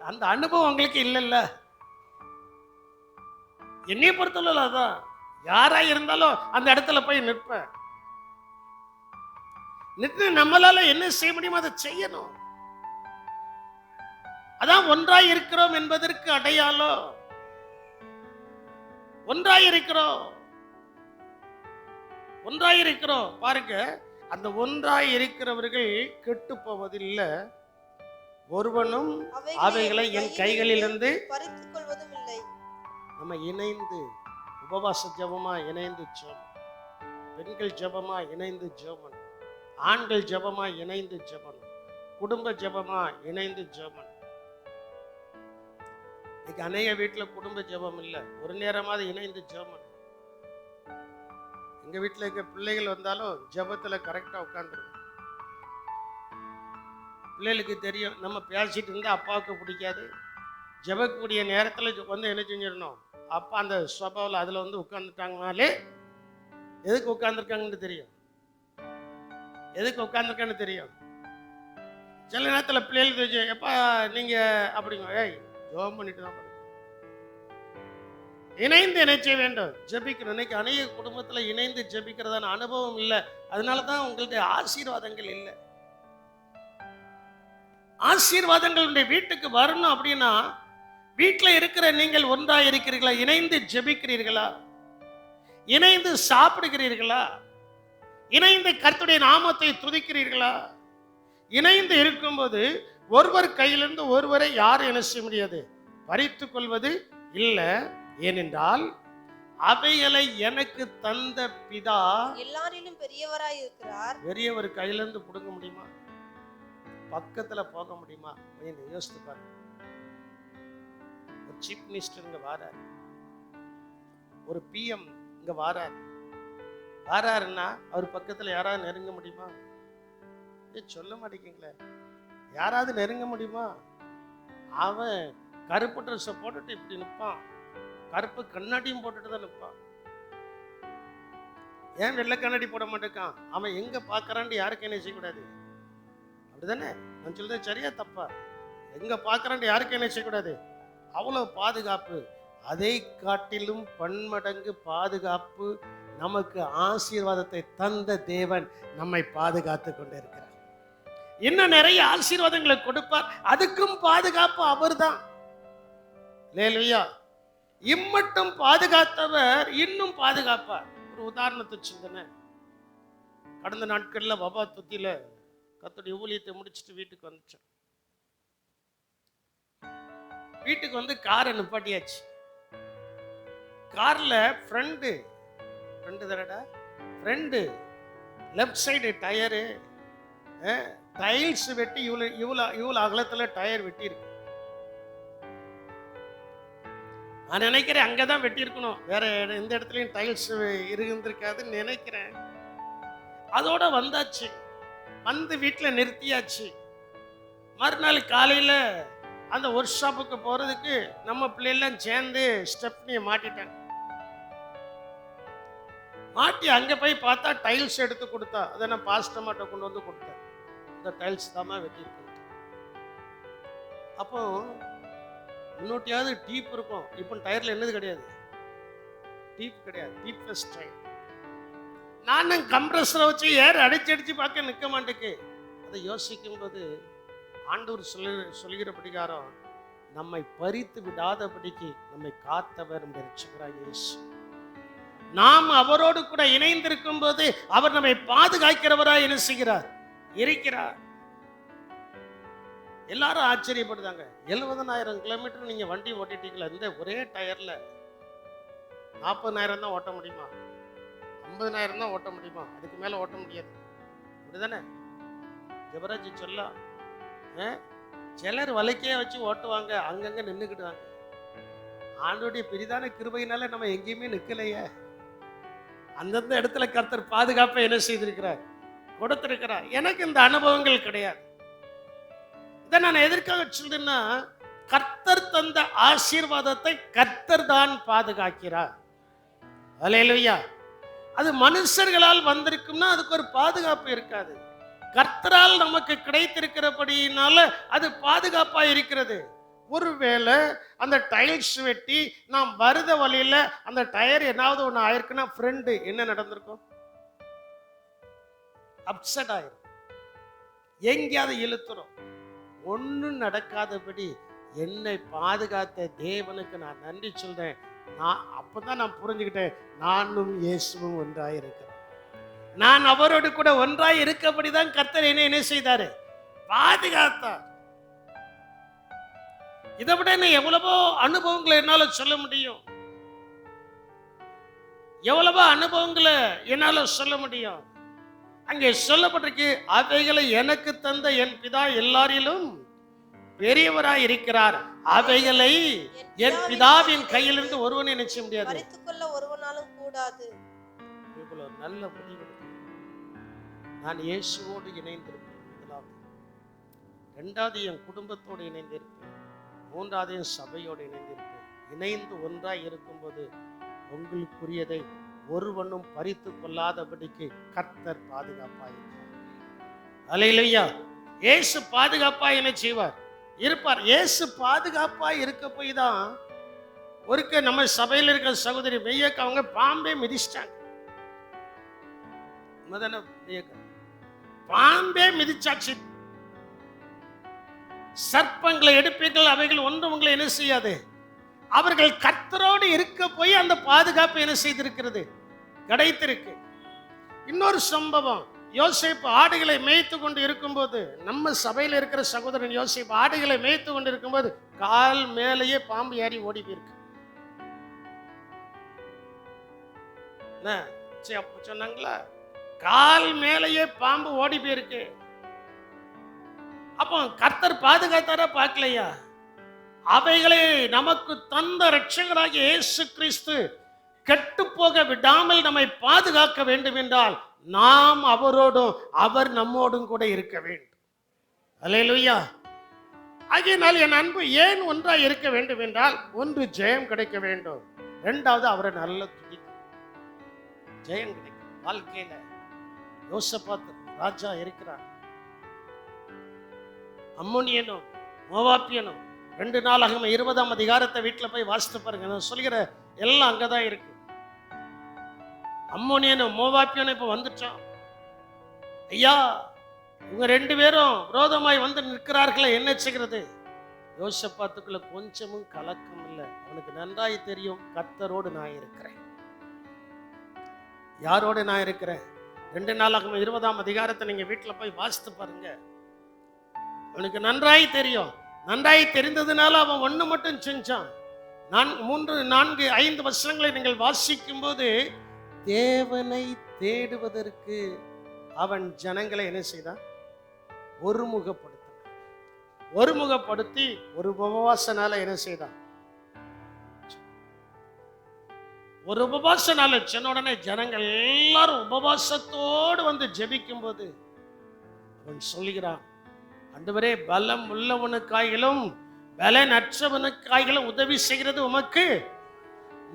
அந்த அனுபவம் அவங்களுக்கு இல்லைல்ல. என்னைய பொறுத்தளவு அதான், யாரா இருந்தாலும் அந்த இடத்துல போய் நிற்பேன். நின்று நம்மளால என்ன செய்ய முடியுமோ அதை செய்யணும். அதான் ஒன்றாய் இருக்கிறோம் என்பதற்கு அடையாளம். ஒன்றாய் இருக்கிறோம் பாருங்க. அந்த ஒன்றாய் இருக்கிறவர்கள் கெட்டு போவதில்லை, ஒருவனும் அவைகளை என் கைகளிலிருந்து பறித்துக் கொள்வதும் இல்லை. நம்ம இணைந்து உபவாச ஜெபமா இணைந்து ஜெபம், பெண்கள் ஜெபமா இணைந்து ஜெபம், ஆண்கள் ஜெபமா இணைந்து ஜெபம், குடும்ப ஜெபமா இணைந்து ஜெபம். இன்னைக்கு அநேக வீட்டுல குடும்ப ஜெபம் இல்லை, ஒரு நேரமாவது இணைந்து ஜெபம். எங்க வீட்டுல இருக்க பிள்ளைகள் வந்தாலும் ஜெபத்துல கரெக்டா உட்காந்துருக்கும். பிள்ளைகளுக்கு தெரியும் நம்ம பேசிட்டு இருந்தா அப்பாவுக்கு பிடிக்காது, ஜெபக்கூடிய நேரத்துல வந்து என்ன செஞ்சிடணும், அப்பா அந்த சபாவில் அதில் வந்து உட்காந்துட்டாங்கனாலே எதுக்கு உட்காந்துருக்காங்கன்னு தெரியும். சில நேரத்தில் பிள்ளைகளுக்கு தெரியும், எப்பா நீங்கள் அப்படிங்க, ஏய் ஜெபம் பண்ணிட்டு தான் இணைந்து என்ன செய்ய வேண்டும், ஜெபிக்கணும். இன்னைக்கு அநேக குடும்பத்தில் இணைந்து ஜெபிக்கிறதான அனுபவம் இல்லை, அதனால தான் உங்களுக்கு ஆசீர்வாதங்கள் இல்லை. ஆசீர்வாதங்களுடைய வீட்டுக்கு வரணும் அப்படின்னா வீட்டில் இருக்கிற நீங்கள் ஒன்றாக இருக்கிறீர்களா, இணைந்து ஜெபிக்கிறீர்களா, இணைந்து சாப்பிடுகிறீர்களா, இணைந்து கர்த்தருடைய நாமத்தை துதிக்கிறீர்களா? இணைந்து இருக்கும்போது ஒருவர் கையிலிருந்து ஒருவரை யாரும் என்ன செய்ய முடியாது, பறித்து கொள்வது இல்லை. ஏனென்றால் அவைகளை எனக்கு தந்த பிதா எல்லாரிலும் பெரியவராய் இருக்கிறார். பெரியவர் கையிலிருந்து புடுங்க முடியுமா, பக்கத்துல போக முடியுமா? யோசித்து பாருங்க. சீஃப் மினிஸ்டருங்க வாராரு, ஒரு பிஎம் இங்க வாராருன்னா அவர் பக்கத்துல யாராவது நெருங்க முடியுமா? சொல்ல மாட்டேங்குங்களே. யாராவது நெருங்க முடியுமா? அவன் கருப்பு ட்ரெஸ் போட்டுட்டு இப்படி நிற்பான், கருப்பு கண்ணாடியும் போட்டுட்டு தான் நிற்பான். ஏன் வெள்ளை கண்ணாடி போட மாட்டேக்கான்? அவன் எங்க பாக்குறான்னு யாருக்கு என்ன செய்யக்கூடாது, அப்படிதானே? நான் சொல்றது சரியா தப்பா? எங்க பாக்குறான்னு யாருக்கு என்ன செய்யக்கூடாது. அவ்வளவு பாதுகாப்பு. அதை காட்டிலும் பன்மடங்கு பாதுகாப்பு நமக்கு ஆசீர்வாதத்தை தந்த தேவன் நம்மை பாதுகாத்து கொண்டிருக்கிறார். இன்னும் நிறைய ஆசீர்வாதங்களை கொடுப்பார், அதுக்கும் பாதுகாப்பு அவர்தான். அல்லேலூயா. இம்மட்டும் பாதுகாத்தவர் இன்னும் பாதுகாப்பார். ஒரு உதாரணத்தை சிந்தனை. கடந்த நாட்கள்ல வபா துத்தியில கர்த்தருடைய ஊழியத்தை முடிச்சுட்டு வீட்டுக்கு வந்துட்டேன். வீட்டுக்கு வந்து காரை நிப்பாட்டியாச்சு. கார்ல front left side tyre tiles வெட்டி இவ்வளவு அகலத்துல டயர் வெட்டி இருக்கு. நான் நினைக்கிறேன் அங்கதான் வெட்டி இருக்கணும், வேற எந்த இடத்துலயும் டைல்ஸ் இருந்திருக்காதுன்னு நினைக்கிறேன். அதோட வந்தாச்சு, வந்து வீட்டுல நிறுத்தியாச்சு. மறுநாள் காலையில அந்த ஒர்க் ஷாப்புக்கு போறதுக்கு நம்ம பிள்ளைலாம் சேர்ந்து ஸ்டெப்னியை மாட்டிட்டாங்க. மாட்டி அங்க போய் பார்த்தா டைல்ஸ் எடுத்து கொடுத்தா, அதை நான் பாஸ்டமாட்ட கொண்டு வந்து கொடுத்தேன். இந்த டைல்ஸ் தாமா வெட்டி இருக்கு. அப்போ முன்னோட்டியாவது டீப் இருக்கும், இப்போ டயர்ல என்னது கிடையாது, டீப் கிடையாது, டீப்லெஸ் டயர். நானும் கம்ப்ரஸரை வச்சு ஏர் அடிச்சு பார்க்க நிற்க மாட்டேக்கு. அதை யோசிக்கும் போது ஆண்டவர் சொல்கிற பிரகாரம் நம்மை பறித்து விடாதபடிக்கு நம்மை காத்தவர் ரட்சகராகிய இயேசு. நாம் அவரோடு கூட இணைந்திருக்கும் போது அவர் நம்மை பாதுகாக்கிறவராய் என்ன செய்கிறார், இருக்கிறார். எல்லாரும் ஆச்சரியப்படுதாங்க. 70,000 கிலோமீட்டர் நீங்க வண்டி ஓட்டிட்டீங்களா? இந்த ஒரே டயர்ல 40,000 தான் ஓட்ட முடியுமா? 50,000 தான் ஓட்ட முடியுமா? அதுக்கு மேல ஓட்ட முடியாது, அப்படிதானே? ஜெபராஜி சொல்ல சிலர் வலைக்கே வச்சு ஓட்டுவாங்க, அங்கங்க நின்றுக்கிடுவாங்க. ஆண்டோடைய பெரிதான கிருபையினால நம்ம எங்கேயுமே நிற்கலையே. அந்தந்த இடத்துல கர்த்தர் பாதுகாப்பை என்ன செய்திருக்கிறார், கொடுத்திருக்கிறார். எனக்கு இந்த அனுபவங்கள் கிடையாது. இதை நான் எதற்காக சொல்றேன்னா, கர்த்தர் தந்த ஆசீர்வாதத்தை கர்த்தர் தான் பாதுகாக்கிறார். அல்லேலூயா. அது மனுஷர்களால் வந்திருக்கும்னா அதுக்கு ஒரு பாதுகாப்பு இருக்காது. கர்த்தரால் நமக்கு கிடைத்திருக்கிறபடினால அது பாதுகாப்பா இருக்கிறது. ஒருவேளை அந்த டைல்ஸ் வெட்டி நாம் வருத வழியில அந்த டயர் என்னாவது ஒண்ணு ஆயிருக்குன்னா ஃப்ரெண்டு என்ன நடந்திருக்கும், அப்செட் ஆயிரும், எங்கேயாவது இழுத்துரும். ஒன்றும் நடக்காதபடி என்னை பாதுகாத்த தேவனுக்கு நான் நன்றி சொல்றேன். நான் அப்பதான் நான் புரிஞ்சுக்கிட்டேன், நானும் இயேசுவும் ஒன்றாயிருக்கிறேன். நான் அவரோடு கூட ஒன்றாய் இருக்கபடிதான் கர்த்தர் என்ன செய்தாரு, பாதுகாத்தார். இதை விட என்ன எவ்வளவோ அனுபவங்களை என்னால சொல்ல முடியும், எவ்வளவோ அனுபவங்களை என்னால சொல்ல முடியும். அங்கே சொல்லப்பட்டிருக்கு, அவைகளை எனக்கு தந்த என் பிதா எல்லாரிலும் பெரியவராய் இருக்கிறார், அவைகளை என் பிதாவின் கையிலிருந்து ஒருவனை நினைச்ச முடியாது, பறித்துக்கொள்ள ஒருவனாலும் கூடாது. நல்ல முடிவு. நான் இயேசுவோடு இணைந்திருப்பேன். முதலாவது. இரண்டாவது என் குடும்பத்தோடு இணைந்திருப்பேன். மூன்றாவது என் சபையோடு இணைந்திருப்பேன். இணைந்து ஒன்றாய் இருக்கும்போது உங்களுக்குரியதை ஒருவனும் பறித்து கொள்ளாதபடிக்கு கர்த்தர் பாதுகாப்பாயிருக்கிறார். அல்லேலூயா. இயேசு பாதுகாப்பா என்ன செய்வார், இருப்பார். இயேசு பாதுகாப்பா இருக்க போய் தான் ஒருக்க நம்ம சபையில் இருக்கிற சகோதரி மெய்யக்க அவங்க பாம்பே மிதிச்சிட்டாங்க. பாம்பே மிதிச்சாச்சு. சர்ப்பங்களை எடுப்பீர்கள், அவைகள் ஒன்று உங்களை என்ன செய்யாது. அவர்கள் கர்த்தரோடு இருக்க போய் அந்த பாதுகாப்பு என்ன செய்திருக்கிறது, கிடைத்திருக்கு. இன்னொரு சம்பவம், யோசேப்பு ஆடுகளை மேய்த்து கொண்டு இருக்கும்போது, நம்ம சபையில் இருக்கிற சகோதரன் யோசேப்பு ஆடுகளை மேய்த்து கொண்டு இருக்கும்போது கால் மேலேயே பாம்பு ஏறி ஓடி போயிருக்கு. சொன்னாங்களா, கால் மேலேயே பாம்பு ஓடி போயிருக்கு. அப்போ கர்த்தர் பாதுகாத்தாரா பார்க்கலையா? அவைகளை நமக்கு தந்த ரட்சகராகிய இயேசு கிறிஸ்து கெட்டு போக விடாமல் நம்மை பாதுகாக்க வேண்டும் என்றால் நாம் அவரோடும் அவர் நம்மோடும் கூட இருக்க வேண்டும். அல்லேலூயா. ஆகையினால் என் அன்பு ஏன் ஒன்றாய் இருக்க வேண்டும் என்றால், ஒன்று ஜெயம் கிடைக்க வேண்டும், இரண்டாவது அவரை நல்ல துதிக்கும். ஜெயம் கிடைக்கும் வாழ்க்கையில. யோசபாத் ராஜா இருக்கிறார். அம்மோனியனும் மோவாபியனும் 2 நாளாகம 20ஆம் அதிகாரத்தை வீட்டுல போய் வாசித்து பாருங்க. நான் சொல்கிற எல்லாம் அங்கதான் இருக்கு. அம்மோனியனும் மோவாபியனும் இப்ப வந்துட்டான். ஐயா, இவங்க 2 பேரும் விரோதமாய் வந்து நிற்கிறார்களே, என்ன செய்கிறது? யோசபாத்துக்குள்ள கொஞ்சமும் கலக்கம் இல்லை. அவனுக்கு நன்றாய் தெரியும், கர்த்தரோடு நான் இருக்கிறேன். யாரோடு நான் இருக்கிறேன்? 2 நாளாகம 20ஆம் அதிகாரத்தை நீங்க வீட்டுல போய் வாசித்து பாருங்க. அவனுக்கு நன்றாய் தெரியும். நன்றாய் தெரிந்ததுனால அவன் ஒண்ணு மட்டும் செஞ்சான். 3, 4, 5 வசனங்களை நீங்கள் வாசிக்கும் போது, தேவனை தேடுவதற்கு அவன் ஜனங்களை என்ன செய்தான்? ஒருமுகப்படுத்தி ஒரு உபவாச நாளை என்ன செய்தான்? ஒரு உபவாச நாள் சொன்ன உடனே ஜனங்கள் எல்லாரும் உபவாசத்தோடு வந்து ஜெபிக்கும் போது அவன் சொல்லுகிறான், ஆண்டவரே, பலம் உள்ளவனுக்காயிலும் பலனற்றவனுக்காயிலும் உதவி செய்கிறது உமக்கு.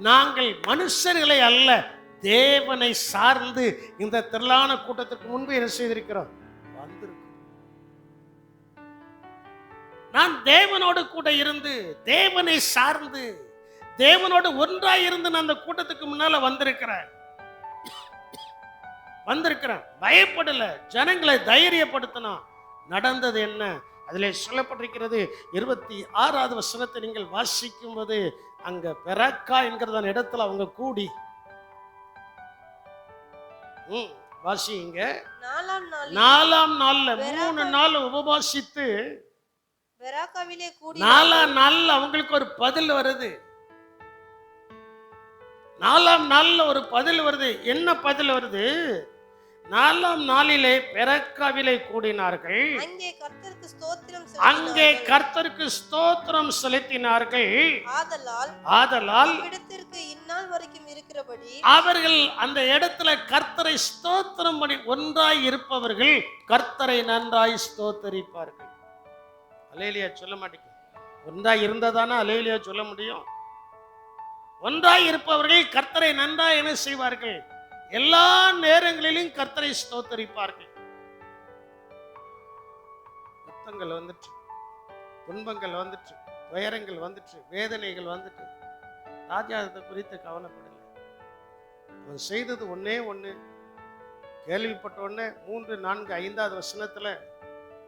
நாங்கள் மனுஷர்களை அல்ல, தேவனை சார்ந்து இந்த திரளான கூட்டத்துக்கு முன்பு என்ன செய்திருக்கிறோம்? வந்திருக்கிறோம். நான் தேவனோடு கூட இருந்து, தேவனை சார்ந்து, தேவனோடு ஒன்றாய் இருந்து நான் அந்த கூட்டத்துக்கு முன்னால வந்திருக்கிறேன். பயப்படல. ஜனங்களை தைரியப்படுத்தினா. நடந்தது என்ன? அதிலே சொல்லப்பட்டிருக்கிறது. 26வது வசனத்தை நீங்கள் வாசிக்கும் போது, அங்க பெராக்கா என்கிற இடத்துல அவங்க கூடி வாசிங்க. 4ஆம் நாள்ல 3 நாள் உபவாசித்து 4ஆம் நாள்ல அவங்களுக்கு ஒரு பதில் வருது. 4ஆம் நாள்ல ஒரு பதில் வருது. என்ன பதில் வருது? 4ஆம் நாளிலே பெராக்காவிலே கூடினார்கள். அங்கே கர்த்தருக்கு ஸ்தோத்திரம் செலுத்தினார்கள். ஆதலால் அவர்கள் அந்த இடத்துல கர்த்தரை ஸ்தோத்திரம் பண்ணி ஒன்றாய் இருப்பவர்கள் கர்த்தரை நன்றாய் ஸ்தோத்தரிப்பார்கள். அல்லேலூயா சொல்ல மாட்டேங்க. ஒன்றாய் இருந்ததானா அல்லேலூயா சொல்ல முடியும்? ஒன்றாய் இருப்பவர்கள் கர்த்தரை நன்றாய் என்ன செய்வார்கள்? எல்லா நேரங்களிலும் கர்த்தரை ஸ்தோத்தரிப்பார்கள். துன்பங்கள் வந்துட்டு, துன்பங்கள் வந்துட்டு, துயரங்கள் வந்துட்டு, வேதனைகள் வந்துட்டு, ராஜா அதை குறித்து கவலைப்படலை. அவன் செய்தது ஒன்னே ஒண்ணு. கேள்விப்பட்ட உடனே 3, 4, 5வது வசனத்துல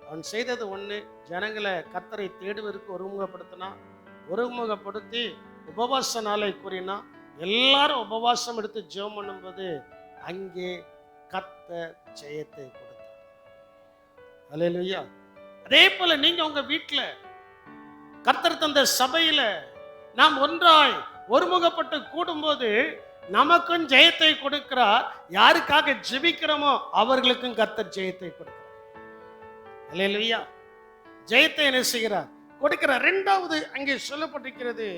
அவன் செய்தது ஒண்ணு. ஜனங்களை கர்த்தரை தேடுவதற்கு ஒருமுகப்படுத்தி உபவாச நாளை கூறினா. எல்லாரும் உபவாசம் எடுத்து ஜெபம் பண்ணும்போது அங்கே கர்த்தர் ஜெயத்தை கொடுத்தார். அல்லேலூயா. அதே போல நீங்க உங்க வீட்டுல கர்த்தர் தந்த சபையில நாம் ஒன்றாய் ஒருமுகப்பட்டு கூடும்போது நமக்கும் ஜெயத்தை கொடுக்கிறார். யாருக்காக ஜெபிக்கிறோமோ அவர்களுக்கும் கர்த்தர் ஜெயத்தை கொடுக்கிறார். அல்லேலூயா. ஜெயத்தை என்ன செய்கிறார்? கொடுக்கிறார். 2வது அங்கே சொல்லப்பட்டிருக்கிறது,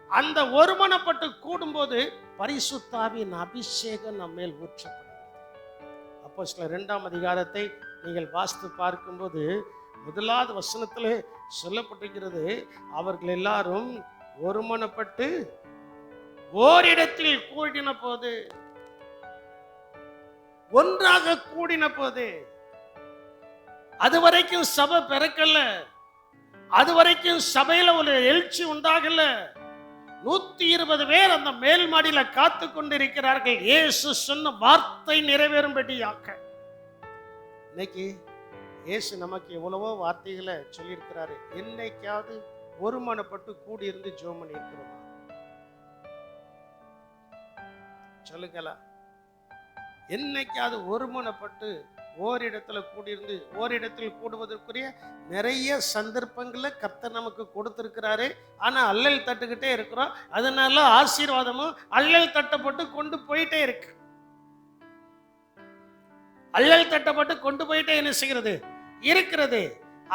அந்த ஒருமனப்பட்டு கூடும்போது பரிசுத்த ஆவியின் அபிஷேகம் நம்ம மேல் ஊற்றப்படுகிறது. அப்போஸ்தலர் 2ஆம் அதிகாரத்தை நீங்கள் வாசித்து பார்க்கும்போது 1வது வசனத்தில் சொல்லப்பட்டிருக்கிறது, அவர்கள் எல்லாரும் ஒருமனப்பட்டு ஓரிடத்தில் கூடின போது, ஒன்றாக கூடின போது. அதுவரைக்கும் சபை பிறக்கல, அதுவரைக்கும் சபையில ஒரு எழுச்சி உண்டாகல. 120 பேர் அந்த மேல் மாடியில காத்து கொண்டிருக்கிறார்கள், இயேசு சொன்ன வார்த்தை நிறைவேறும்படியாக. இன்னைக்கு இயேசு நமக்கு எவ்வளவோ வார்த்தைகளை சொல்லியிருக்கிறாரு. என்னைக்காவது ஒருமனப்பட்டு கூடி இருந்து ஜெபம் பண்ணி இருக்கிறோமா? சொல்லுங்களா? என்னைக்காவது ஒருமனப்பட்டு ஓரிடத்துல கூடியிருந்து, ஓரிடத்தில் கூடுவதற்குரிய நிறைய சந்தர்ப்பங்களை கர்த்தர் நமக்கு கொடுத்திருக்கிறாரு. ஆனா அல்லல் தட்டுக்கிட்டே இருக்கிறோம். அதனால ஆசீர்வாதமும் அல்லல் தட்டப்பட்டு கொண்டு போயிட்டே இருக்கு. அல்லல் தட்டப்பட்டு கொண்டு போயிட்டே என்ன செய்கிறது? இருக்கிறது.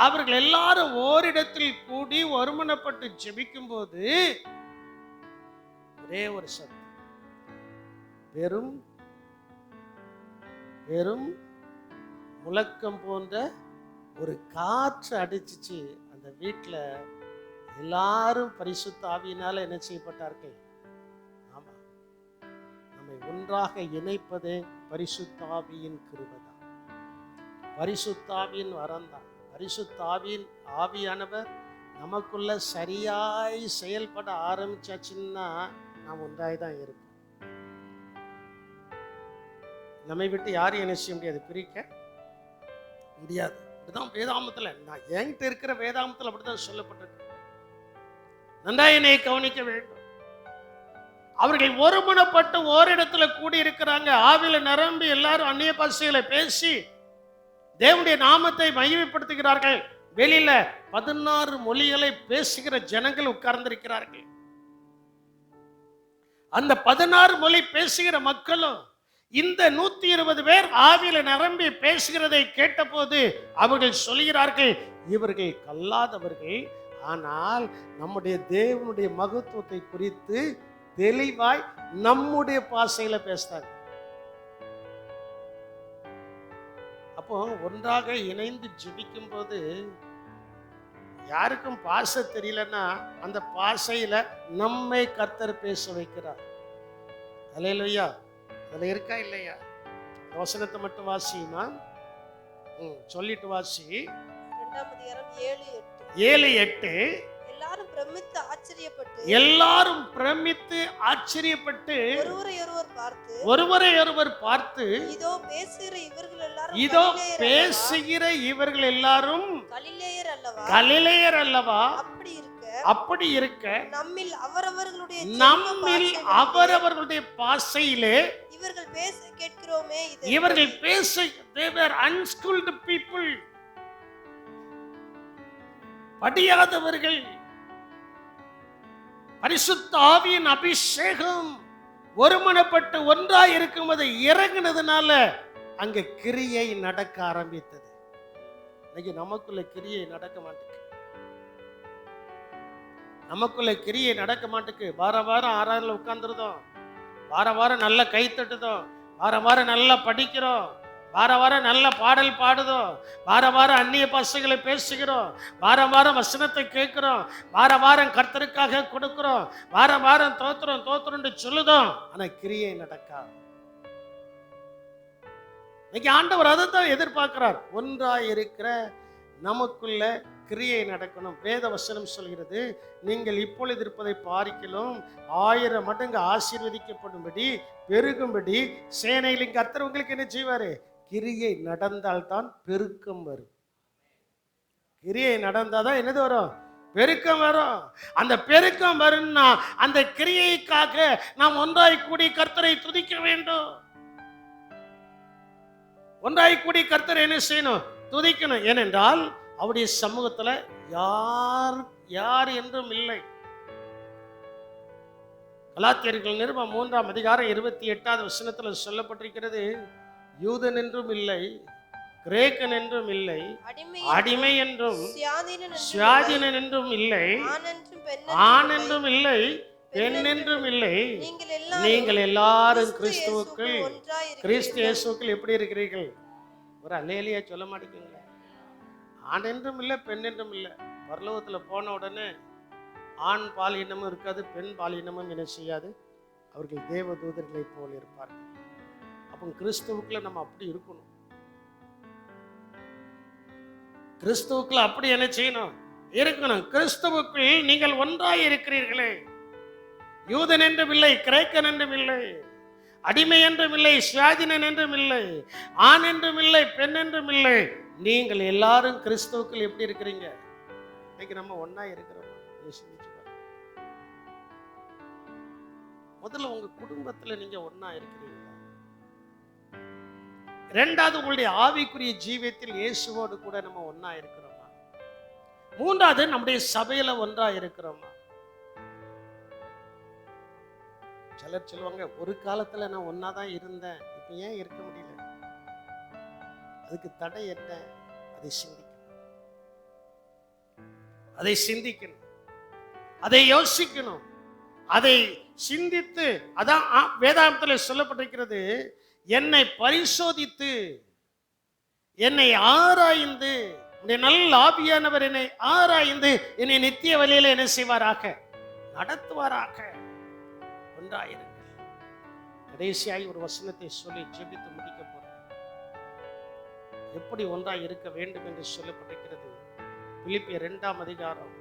அவர்கள் எல்லாரும் ஓரிடத்தில் கூடி ஒருமனப்பட்டு ஜெபிக்கும் போது ஒரே ஒரு சத்தம், பெரும் பெரும் முழக்கம் போன்ற ஒரு காற்று அடிச்சிச்சு. அந்த வீட்டில் எல்லாரும் பரிசுத்த ஆவியினால என்ன செய்யப்பட்டார்கள்? ஆமா, நம்மை ஒன்றாக இணைப்பதே பரிசுத்த ஆவியின் கிருபை தான், பரிசுத்த ஆவியின் வரம் தான். பரிசுத்த ஆவியானவர் நமக்குள்ள சரியாய் செயல்பட ஆரம்பிச்சாச்சுன்னா நாம் ஒன்றாய் தான் இருப்போம். நம்மை விட்டு யாரும் என்ன செய்ய முடியாது, பிரிக்க முடியாது. அப்படிதான் வேதாமத்தில், நான் என்கிட்ட இருக்கிற வேதாமத்தில் அப்படிதான் சொல்லப்பட்டிருக்கு. நன்றாக என்னை கவனிக்க வேண்டும். அவர்கள் ஒருமனப்பட்டு ஓரிடத்துல கூடி இருக்கிறாங்க, ஆவியில நிரம்பி எல்லாரும் அந்நிய பாஷைகளை பேசி தேவனுடைய நாமத்தை மகிமைப்படுத்துகிறார்கள். வெளியில 16 மொழிகளை பேசுகிற ஜனங்கள் உட்கார்ந்திருக்கிறார்கள். அந்த 16 மொழி பேசுகிற மக்களும் இந்த 120 பேர் ஆவியில நிரம்பி பேசுகிறதை கேட்டபோது அவர்கள் சொல்கிறார்கள், இவர்கள் கல்லாதவர்கள், ஆனால் நம்முடைய தேவனுடைய மகத்துவத்தை குறித்து தெளிவாய் நம்முடைய பாஷையில பேசுறாங்க. அப்போ ஒன்றாக இணைந்து ஜெபிக்கும் போது யாருக்கும் பாஷை தெரியலன்னா அந்த பாஷையில நம்மை கர்த்தர் பேச வைக்கிறார். அல்லேலூயா. அதுல இருக்கா இல்லையா? வசனத்தை மட்டும் வாசியுமா, சொல்லிட்டு வாசி. 7:8 எல்லாரும் பிரமித்து ஆச்சரியப்பட்டு ஒருவரை ஒருவர் பார்த்து இதோ பேசுகிற இவர்கள் எல்லாரும் கலிலேயர் அல்லவா? அப்படி இருக்க நம்மில் அவரவர்களுடைய பாஷையிலே இவர்கள் பேச they were unschooled people, படியாதவர்கள். பரிசுத்த ஆவியின் அபிஷேகம் ஒருமனப்பட்டு ஒன்றாய் இருக்கும் அதை இறங்கினதுனால அங்க கிரியை நடக்க ஆரம்பித்தது. இன்னைக்கு நமக்குள்ள கிரியை நடக்க மாட்டேங்குது. நமக்குள்ள கிரியை நடக்க மாட்டேங்குது. வாரம் ஆறாறுல உட்கார்ந்துருதோம், வாரம் நல்ல கை தட்டுதோம், வாரம் நல்லா படிக்கிறோம், வாரம் நல்ல பாடல் பாடுதோம், வாரம் அந்நிய பாஷைகளை பேசுகிறோம், வாரம் வசனத்தை கேட்கிறோம், வாரம் கர்த்தருக்காக கொடுக்கிறோம், வாரம் தோத்திரம் சொல்லுதோம். ஆனா கிரியை நடக்காது. இன்னைக்கு ஆண்டவர் அதை தான் எதிர்பார்க்கிறார். ஒன்றாய் இருக்கிற நமக்குள்ள கிரியை நடக்கணும். வேத வசனம் சொல்கிறது, நீங்கள் இப்பொழுது இருப்பதை பார்க்கிலும் 1000 மடங்கு ஆசீர்வதிக்கப்படும்படி பெருகும்படி சேனைகளின் கர்த்தர் உங்களுக்கு என்ன செய்வாரு? கிரியை நடந்தால்தான் பெருக்கம் வரும். கிரியை நடந்தாதான் என்னது வரும்? பெருக்கம் வரும். அந்த பெருக்கம் வரும்னா அந்த கிரியைக்காக நாம் ஒன்றாய் கூடி கர்த்தரை துதிக்க வேண்டும். ஒன்றாய் கூடி கர்த்தரை என்ன செய்யணும்? துதிக்கணும். ஏனென்றால் அவருடைய சமூகத்துல யார் என்றும் இல்லை. கலாத்தியர்கள் நிருபம் 3:28 வசனத்துல சொல்லப்பட்டிருக்கிறது, யூதன் என்றும் இல்லை, கிரேக்கன் என்றும் இல்லை, அடிமை என்றும் சுயாதீனன் என்றும் இல்லை, ஆண் என்றும் இல்லை, பெண் என்றும் இல்லை, நீங்கள் எல்லாரும் கிறிஸ்து இயேசுவுக்குள் எப்படி இருக்கிறீர்கள்? ஒரு அல்லேலூயா சொல்ல மாட்டேங்குங்களா? ஆண் என்றும் இல்லை, பெண் என்றும் இல்லை. பரலோகத்துல போன உடனே ஆண் பாலினமும் இருக்காது, பெண் பாலினமும் என்ன செய்யாது. அவர்கள் தேவ தூதர்களை போல் இருப்பார்கள். அப்போ கிறிஸ்துவுக்குள்ள நம்ம அப்படி இருக்கணும். கிறிஸ்துவுக்குள்ள அப்படி என்ன செய்யணும்? இருக்கணும். கிறிஸ்துவுக்குள் நீங்கள் ஒன்றாய் இருக்கிறீர்களே. யூதன் என்றும் இல்லை, கிரேக்கன் என்றும் இல்லை, அடிமை என்றும் இல்லை, சுயாதீனன் என்றும் இல்லை, ஆண் என்றும் இல்லை, பெண் என்றும் இல்லை. நீங்கள் எல்லாரும் கிறிஸ்துவுக்குள் எப்படி இருக்கிறீங்க? இன்னைக்கு நம்ம ஒன்னா இருக்கிறோம். முதல்ல உங்க குடும்பத்துல நீங்க ஒன்னா இருக்கிறீங்களா? இரண்டாவது உங்களுடைய ஆவிக்குரிய ஜீவியத்தில் இயேசுவோடு கூட நம்ம ஒன்னா இருக்கிறோமா? மூன்றாவது நம்முடைய சபையில ஒன்றா இருக்கிறோமா? சிலர் சொல்லுவாங்க, ஒரு காலத்துல நான் ஒன்னாதான் இருந்தேன், இப்ப ஏன் இருக்க முடியல? அதுக்கு தடை என்ன? அதை சிந்திக்கணும், அதை யோசிக்கணும். அதை சிந்தித்து, அதான் வேதாகமத்தில் சொல்லப்பட்டிருக்கிறது, என்னை பரிசோதித்து என்னை ஆராய்ந்து, உடைய நல்ல ஆவியானவர் என்னை ஆராய்ந்து என்னை நித்திய வழியில என்ன செய்வாராக, நடத்துவாராக. ஒன்றாயிருங்கள். கடைசியாய் ஒரு வசனத்தை சொல்லி ஜெபித்து முடிக்க போறேன். எப்படி ஒன்றாய் இருக்க வேண்டும் என்று சொல்லப்பட்டிருக்கிறது. பிலிப்பியர் 2ஆம் அதிகாரம்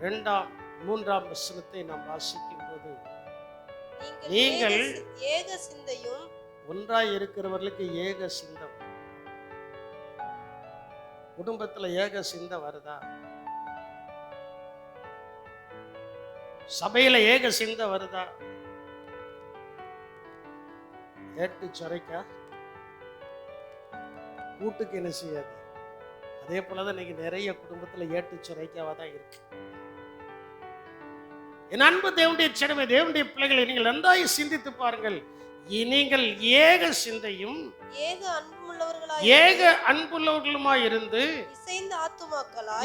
2-3 வசனத்தை நாம் வாசிக்கும் போது, நீங்கள் ஏக சிந்தையும், ஒன்றாய் இருக்கிறவர்களுக்கு ஏக சிந்தம். குடும்பத்துல ஏக சிந்தை வருதா? சபையில ஏக சிந்தை வருதா? ஏட்டு சொரைக்கா கூட்டுக்கு என்ன செய்யாது. அதே போலதான் இன்னைக்கு நிறைய குடும்பத்துல ஏட்டு சொரைக்காவா தான் இருக்கு. என் அன்பு தேவனுடைய சிறமை, தேவனுடைய பிள்ளைகளை நீங்கள் நன்றாய் சிந்தித்து பாருங்கள். நீங்கள் ஏக சிந்தையும் ஏக அன்புள்ளவர்களுமாய் இருந்து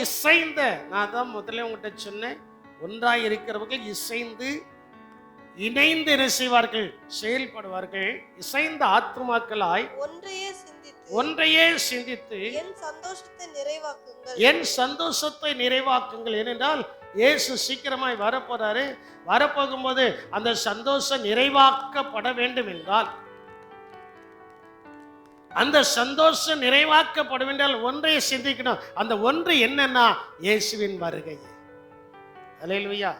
இசைந்த, நான் தான் முதல்ல உங்ககிட்ட சொன்னேன், ஒன்றாய் இருக்கிறவர்கள் இசைந்து இணைந்து என்ன செய்வார்கள், செயல்படுவார்கள். இசைந்த ஆத்துமாக்களாய் ஒன்றையே சிந்தித்து என் சந்தோஷத்தை நிறைவாக்குங்கள். ஏனென்றால் இயேசு சீக்கிரமாய் வரப்போறாரு. வரப்போகும்போது அந்த சந்தோஷம் நிறைவாக்கப்பட வேண்டும் என்றால், அந்த சந்தோஷம் நிறைவாக்கப்பட வேண்டால் ஒன்றையே சிந்திக்கணும். அந்த ஒன்று என்னன்னா இயேசுவின் வருகை. அல்லேலூயா.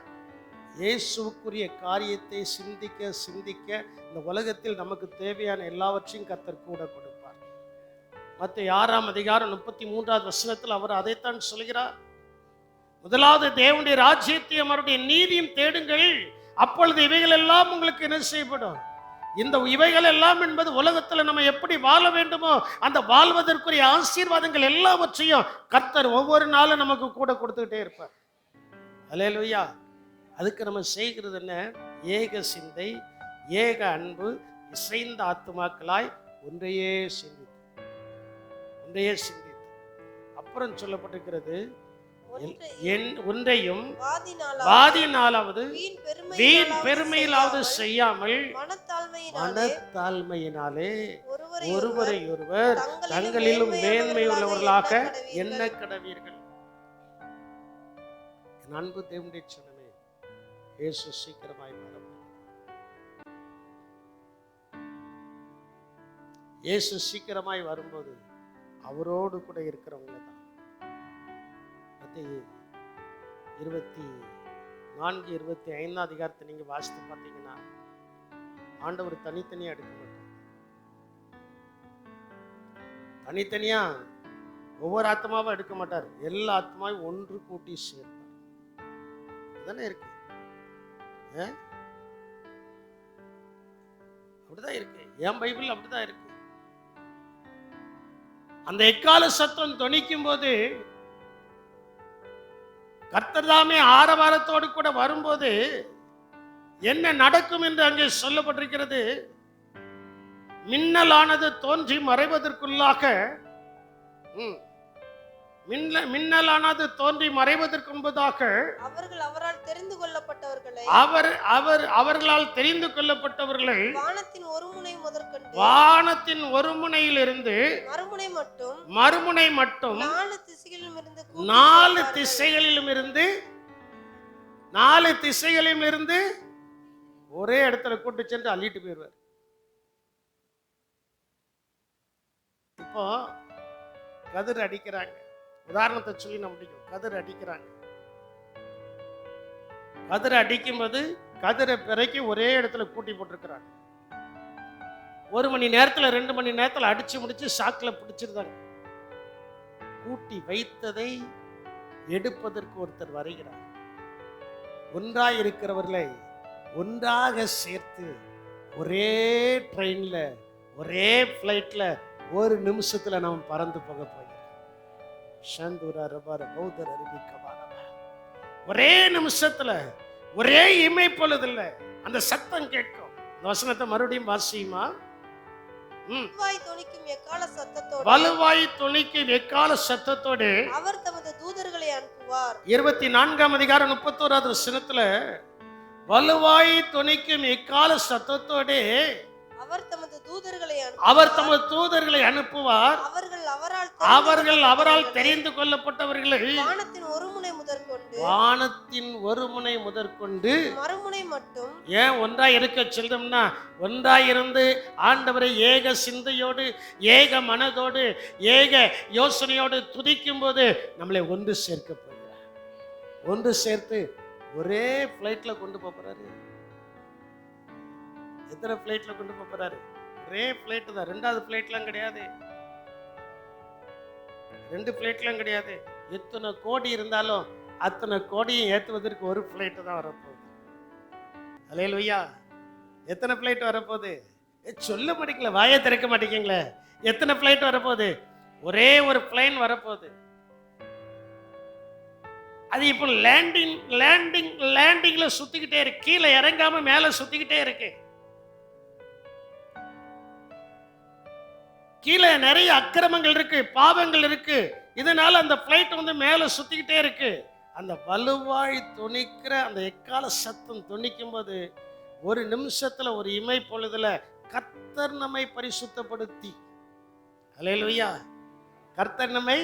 இயேசுவுக்குரிய காரியத்தை சிந்திக்க சிந்திக்க இந்த உலகத்தில் நமக்கு தேவையான எல்லாவற்றையும் கர்த்தர் கூட கொடுப்பார். மத்தேயு 6ஆம் அதிகாரம் 33வது வசனத்தில் அவர் அதைத்தான் சொல்கிறார். முதலாவது தேவனுடைய ராஜ்யத்தையும் அவருடைய நீதியும் தேடுங்கள், அப்பொழுது இவைகள் எல்லாம் உங்களுக்கு என்ன செய்யப்படும். இந்த இவைகள் எல்லாம் என்பது உலகத்துல நம்ம எப்படி வாழ வேண்டுமோ அந்த வாழ்வதற்குரிய ஆசீர்வாதங்கள் எல்லாவற்றையும் கர்த்தர் ஒவ்வொரு நாளும் நமக்கு கூட கொடுத்துக்கிட்டே இருப்பார். அல்லேலூயா. அதுக்கு நம்ம செய்கிறது என்ன? ஏக சிந்தை, ஏக அன்பு, இசைந்த ஆத்துமாக்களாய் ஒன்றையே சிந்தித்து அப்புறம் சொல்லப்பட்டிருக்கிறது, ஒன்றையும் வாதினாலாவது வீண் பெருமையிலாவது செய்யாமல் மனத்தாழ்மையினாலே ஒருவரை ஒருவர் தங்களிலும் மேன்மை உள்ளவர்களாக எண்ண கடவீர்கள். அன்பு தேவனுடைய சொன்னமே, இயேசு சீக்கிரமாய் வரும். இயேசு சீக்கிரமாய் வரும்போது அவரோடு கூட இருக்கிறவங்க தான். 24-25 அதிகாரத்தை நீங்க வாசித்து பார்த்தீங்கன்னா, ஆண்டவர் தனித்தனியா எடுக்க மாட்டார். தனித்தனியா ஒவ்வொரு ஆத்மாவும் எடுக்க மாட்டார். எல்லா ஆத்மாவும் ஒன்று கூட்டி சேர்ப்பார். தானே இருக்கு, அப்படிதான் இருக்கு. என் பைபிள் அப்படிதான் இருக்கு. அந்த எக்கால சத்தம் தொனிக்கும் போது கர்த்தர் தாமே ஆரவாரத்தோடு கூட வரும்போது என்ன நடக்கும் என்று அங்கே சொல்லப்பட்டிருக்கிறது. மின்னலானது தோன்றி மறைவதற்குள்ளாக, மின்னலானது தோன்றி மறைவதற்கு முன்பதாக அவர்களால் தெரிந்து கொள்ளப்பட்டவர்களை அவர்களால் தெரிந்து கொள்ளப்பட்டவர்களை வானத்தின் ஒரு முனையிலிருந்து மறுமுனை மட்டும் 4 திசைகளிலும் இருந்து ஒரே இடத்துல கூட்டு சென்று அள்ளிட்டு போயிடுவார். இப்போ கதிர் அடிக்கிறாங்க, உதாரணத்தை சொல்லி நம்ம முடிக்கும். கதிர் அடிக்கிறாங்க. கதிரை அடிக்கும்போது கதிரை பிறக்கி ஒரே இடத்துல கூட்டி போட்டிருக்கிறாங்க. 1 மணி நேரத்தில் 2 மணி நேரத்தில் அடிச்சு முடிச்சு சாக்கில் பிடிச்சிருந்தாங்க. கூட்டி வைத்ததை எடுப்பதற்கு ஒருத்தர் வருகிறார். ஒன்றாய் இருக்கிறவர்களை ஒன்றாக சேர்த்து ஒரே ட்ரெயின்ல ஒரே பிளைட்ல 1 நிமிஷத்துல நம்ம பறந்து போக போகிறோம். ஒரே நிமிஷத்துல ஒரே இமை பொழுதுல அந்த சத்தம் கேட்கும். இந்த வசனத்தை மறுபடியும் வாசியுமா? வலுவாய் தொனிக்கும் எக்கால சத்தத்தோடு அவர் தமது தூதர்களை அனுப்புவார். 24ஆம் அதிகாரம் 31வது வசனத்துல வலுவாய் துணிக்கும் எக்கால சத்தத்தோடே அவர் தமது தூதர்களை அனுப்புவார். அவர்கள் அவரால் தெரிந்து கொள்ளப்பட்டவர்களை வானத்தின் ஒரு முனை முதற்கொண்டு மறுமுனை மட்டும். ஏன் ஒன்றாய் இருக்க செல்றோம்னா, ஒன்றாய் இருந்து ஆண்டவரை ஏக சிந்தையோடு ஏக மனதோடு ஏக யோசனையோடு துதிக்கும் போது நம்மளை ஒன்று சேர்க்க போகிறார். ஒன்று சேர்த்து ஒரே பிளைட்ல கொண்டு போறாரு. எத்தனை பிளைட்ல கொண்டு போறாரு? ஒரே பிளைட் தான். ரெண்டாவது பிளைட்லாம் கிடையாது, 2 பிளைட்லாம் கிடையாது. எத்தனை கோடி இருந்தாலும் அத்தனை கோடியை ஏற்றுவதற்கு ஒரு பிளைட் தான் வரப்போகுது. அல்லேலூயா. எத்தனை பிளைட் வரப்போகுது? சொல்ல மாட்டீங்களா? வாயை திறக்க மாட்டீங்களே. எத்தனை பிளைட் வரப்போகுது? ஒரே ஒரு பிளைன் வரப்போகுது. அது இப்போ லேண்டிங்ல சுத்திக்கிட்டே இருக்கு. கீழே இறங்காம மேல சுத்திக்கிட்டே இருக்கு. கீழே நிறைய அக்கிரமங்கள் இருக்கு, பாவங்கள் இருக்கு. இதனால அந்த பிளைட் மேல சுத்திக்கிட்டே இருக்கு. அந்த வலுவாய் துணிக்கிற அந்த எக்கால சத்தம் துணிக்கும் போது ஒரு நிமிஷத்துல ஒரு இமை பொழுதுல கர்த்தர் நம்மை பரிசுத்தப்படுத்தி, அல்லேலூயா, கர்த்தர் நம்மை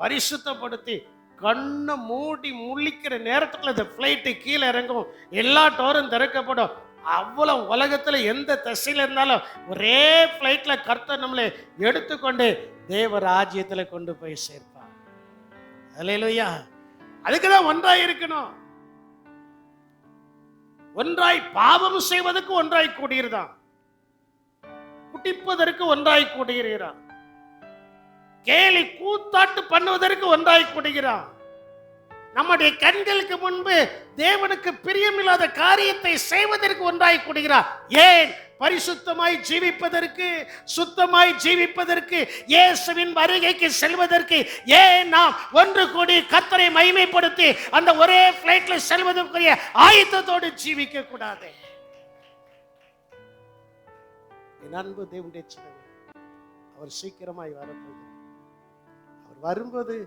பரிசுத்தப்படுத்தி கண்ணை மூடி முழிக்கிற நேரத்துக்குள்ள இந்த பிளைட்டு கீழே இறங்கும். எல்லா டோரும் திறக்கப்படும். அவ்வளவு உலகத்துல எந்த திசையில இருந்தாலும் ஒரே பிளைட்ல கர்த்தர் நம்மளை எடுத்துக்கொண்டு தேவ ராஜ்யத்துல கொண்டு போய் சேர்ப்பார். அல்லேலூயா. அதுக்குதான் ஒன்றாய் இருக்கணும். ஒன்றாய் பாவம் செய்வதற்கு ஒன்றாய் கூடுகிறான், குடிப்பதற்கு ஒன்றாய் கூடுகிறான், கேலி கூத்தாட்டு பண்ணுவதற்கு ஒன்றாய் கூடுகிறான். நம்முடைய கண்களுக்கு முன்பு தேவனுக்கு பிரியமில்லாத காரியத்தை செய்வதற்கு ஒன்றாய் கூடுகிறார். ஏன்? பரிசுத்தமாய் ஜீவிப்பதற்கு, சுத்தமாய் ஜீவிப்பதற்கு, இயேசுவின் வருகைக்கு செல்வதற்கு. ஏன் நாம் ஒன்று கூடி கர்த்தரை மகிமைப்படுத்தி அந்த ஒரே பிளைட்ல செல்வதற்குரிய ஆயத்தத்தோடு ஜீவிக்க கூடாது? என் அன்பு தேவனுடைய சின்னமே, அவர் சீக்கிரமாய் வரப்போகிறார். அவர் வரும்போது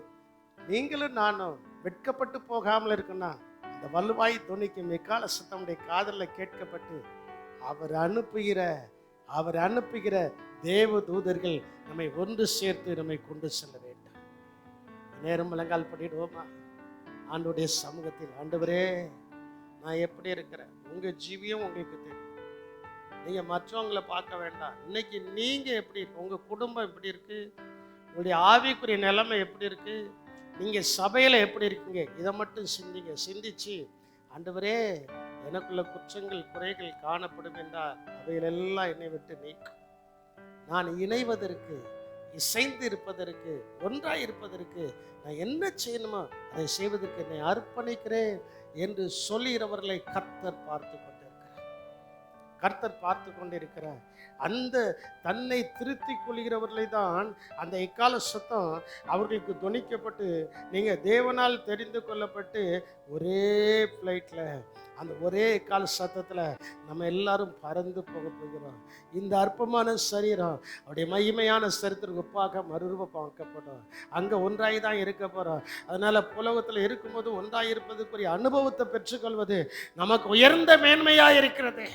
நீங்களும் நானும் வெட்கப்பட்டு போகாமல் இருக்குன்னா, அந்த வலுவாய் துணிக்கும் எக்கால சத்தமுடைய காதலில் கேட்கப்பட்டு அவர் அனுப்புகிற தேவ தூதர்கள் நம்மை ஒன்று சேர்த்து நம்மை கொண்டு செல்ல வேண்டும். நேரம் முழங்கால் பண்ணிடுவோமா? ஆண்டவருடைய சமூகத்தில், ஆண்டவரே, நான் எப்படி இருக்கிறேன்? உங்க ஜீவியம் உங்களுக்கு தெரியும். நீங்க மற்றவங்களை பார்க்க வேண்டாம். இன்னைக்கு நீங்க எப்படி இருக்கு? உங்க குடும்பம் எப்படி இருக்கு? உங்களுடைய ஆவிக்குரிய நிலைமை எப்படி இருக்கு? நீங்க சபையில எப்படி இருக்கீங்க? இதை மட்டும் சிந்திங்க. சிந்திச்சு, ஆண்டவரே, எனக்குள்ள குற்றங்கள் குறைகள் காணப்படும் என்றால் அவைகளெல்லாம் என்னை விட்டு நீக்கும். நான் இணைவதற்கு, இசைந்து இருப்பதற்கு, ஒன்றாய் இருப்பதற்கு நான் என்ன செய்யணுமோ அதை செய்வதற்கு என்னை அர்ப்பணிக்கிறேன் என்று சொல்லுகிறவர்களை கர்த்தர் பார்த்து கொண்டிருக்கிறார். அந்த தன்னை திருத்திக் கொள்கிறவர்களை தான் அந்த எக்கால சத்தம் அவர்களுக்கு துணிக்கப்பட்டு, நீங்க தேவனால் தெரிந்து கொள்ளப்பட்டு ஒரே பிளைட்ல அந்த ஒரே எக்கால சத்தத்துல நம்ம எல்லாரும் பறந்து போக போகிறோம். இந்த அற்பமான சரீரம் அவருடைய மகிமையான சரித்திற்கு ஒப்பாக மறுரூபமாக்கப்படும். அங்க ஒன்றாய் தான் இருக்க போறோம். அதனால புலகத்துல இருக்கும்போது ஒன்றாய் இருப்பதற்குரிய அனுபவத்தை பெற்றுக்கொள்வது நமக்கு உயர்ந்த மேன்மையா இருக்கிறது.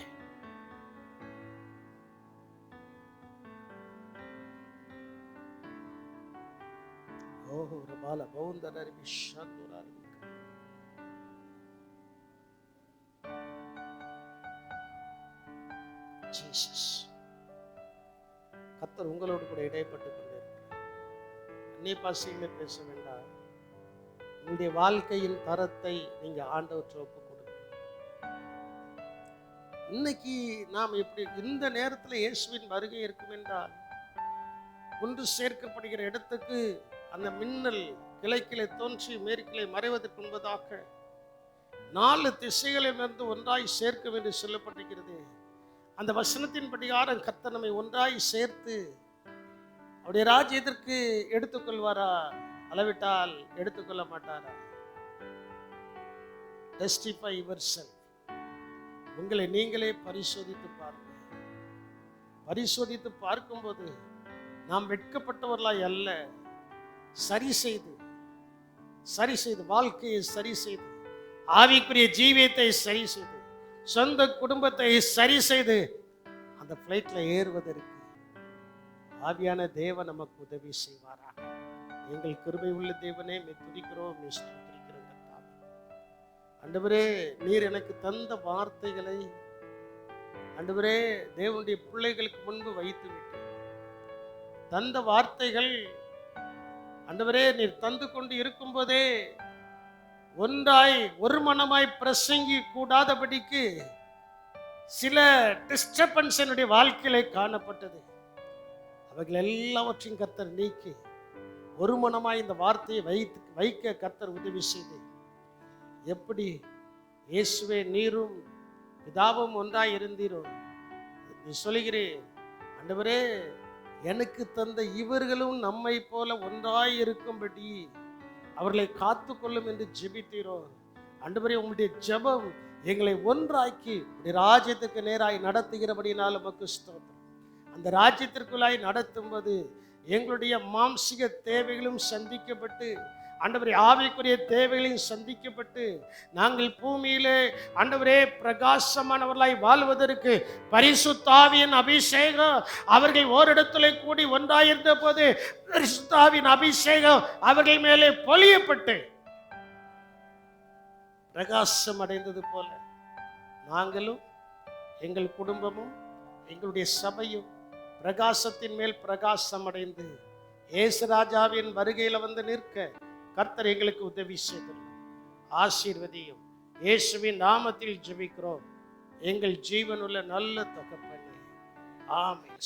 கர்த்தர் உங்களோடு கூட இடைப்பட்டு கொண்டிருக்கிறார். அந்நிய பாஷையிலே பேச வேண்டாம். உங்களுடைய வாழ்க்கையின் தரத்தை நீங்க ஆண்டவருக்கு ஒப்புக் கொடுங்க. இன்னைக்கு நாம் எப்படி இந்த நேரத்தில் இயேசுவின் வருகை இருக்கும் என்றால், ஒன்று சேர்க்கப்படுகிற இடத்துக்கு அந்த மின்னல் கிழக்கிலே தோன்றி மேற்கிலே மறைவதற்கு முன்பதாக 4 திசைகளிலிருந்து ஒன்றாய் சேர்க்கும் என்று சொல்லப்பட்டிருக்கிறது. அந்த வசனத்தின் பிரகாரம் கர்த்தர் நம்மை ஒன்றாய் சேர்த்து அவருடைய ராஜ்யத்திற்கு எடுத்துக்கொள்வாரா? அளவிட்டால் எடுத்துக்கொள்ள மாட்டாரா? Testify yourself. உங்களை நீங்களே பரிசோதித்து பாருங்க. பரிசோதித்து பார்க்கும்போது நாம் வெட்கப்பட்டவர்களாய் அல்ல, சரி செய்து சரி செய்து, வாழ்க்கையை சரி செய்து, ஆவிக்குரிய ஜீவியத்தை சரி செய்து, சொந்த குடும்பத்தை சரி செய்து அந்த ஃப்ளைட்ல ஏறுவதற்கு ஆவியான தேவன் நமக்கு உதவி செய்வாராக. எங்கள் கிருபை உள்ள தேவனே, துதிக்கிறோம், ஸ்தோத்திரிக்கிறோம் கர்த்தாவே. ஆண்டவரே, நீர் எனக்கு தந்த வார்த்தைகளை ஆண்டவரே தேவனுடைய பிள்ளைகளுக்கு முன்பு வைத்து விட்டு தந்த வார்த்தைகள் ஆண்டவரே நீர் தந்து கொண்டு இருக்கும்போதே ஒன்றாய் ஒரு மனமாய் பிரசங்கி கூடாதபடிக்கு சில டிஸ்டர்பன்ஸ் என்னுடைய வாழ்க்கையில காணப்பட்டது. அவைகள் எல்லாவற்றையும் கர்த்தர் நீக்கி ஒரு மனமாய் இந்த வார்த்தையை வைக்க கர்த்தர் உதவி செய்து, எப்படி இயேசுவே நீரும் பிதாவும் ஒன்றாய் இருந்தீரோ, நீ சொல்கிறேன் ஆண்டவரே எனக்கு தந்த இவர்களும் நம்மை போல ஒன்றாய் இருக்கும்படி அவர்களை காத்து கொள்ளும் என்று ஜெபித்தீரோ. ஆண்டவரே, உங்களுடைய ஜெபம் எங்களை ஒன்றாக்கி உடைய ராஜ்யத்துக்கு நேராய் நடத்துகிறபடினால உமக்கு ஸ்தோத்திரம். அந்த ராஜ்யத்திற்குள்ளாய் நடத்தும்போது எங்களுடைய மாம்சிக தேவைகளும் சந்திக்கப்பட்டு, ஆண்டவரே ஆவிக்குரிய தேவைகளையும் சந்திக்கப்பட்டு, நாங்கள் பூமியிலே ஆண்டவரே பிரகாசமானவர்களாய் வாழ்வதற்கு பரிசுத்த ஆவியின் அபிஷேகம் அவர்கள் ஓரிடத்திலே கூடி ஒன்றாயிருந்த போது பரிசுத்த ஆவியின் அபிஷேகம் அவர்கள் மேலே பொழியப்பட்டு பிரகாசம் அடைந்தது போல நாங்களும் எங்கள் குடும்பமும் எங்களுடைய சபையும் பிரகாசத்தின் மேல் பிரகாசம் அடைந்து இயேசு ராஜாவின் வருகையில் வந்து நிற்க கர்த்தர் எங்களுக்கு உதவி செய்தார். ஆசீர்வதியும் இயேசுவின் நாமத்தில் ஜெபிக்கிறோம் எங்கள் ஜீவனுள்ள நல்ல தகப்பனே, ஆமென்.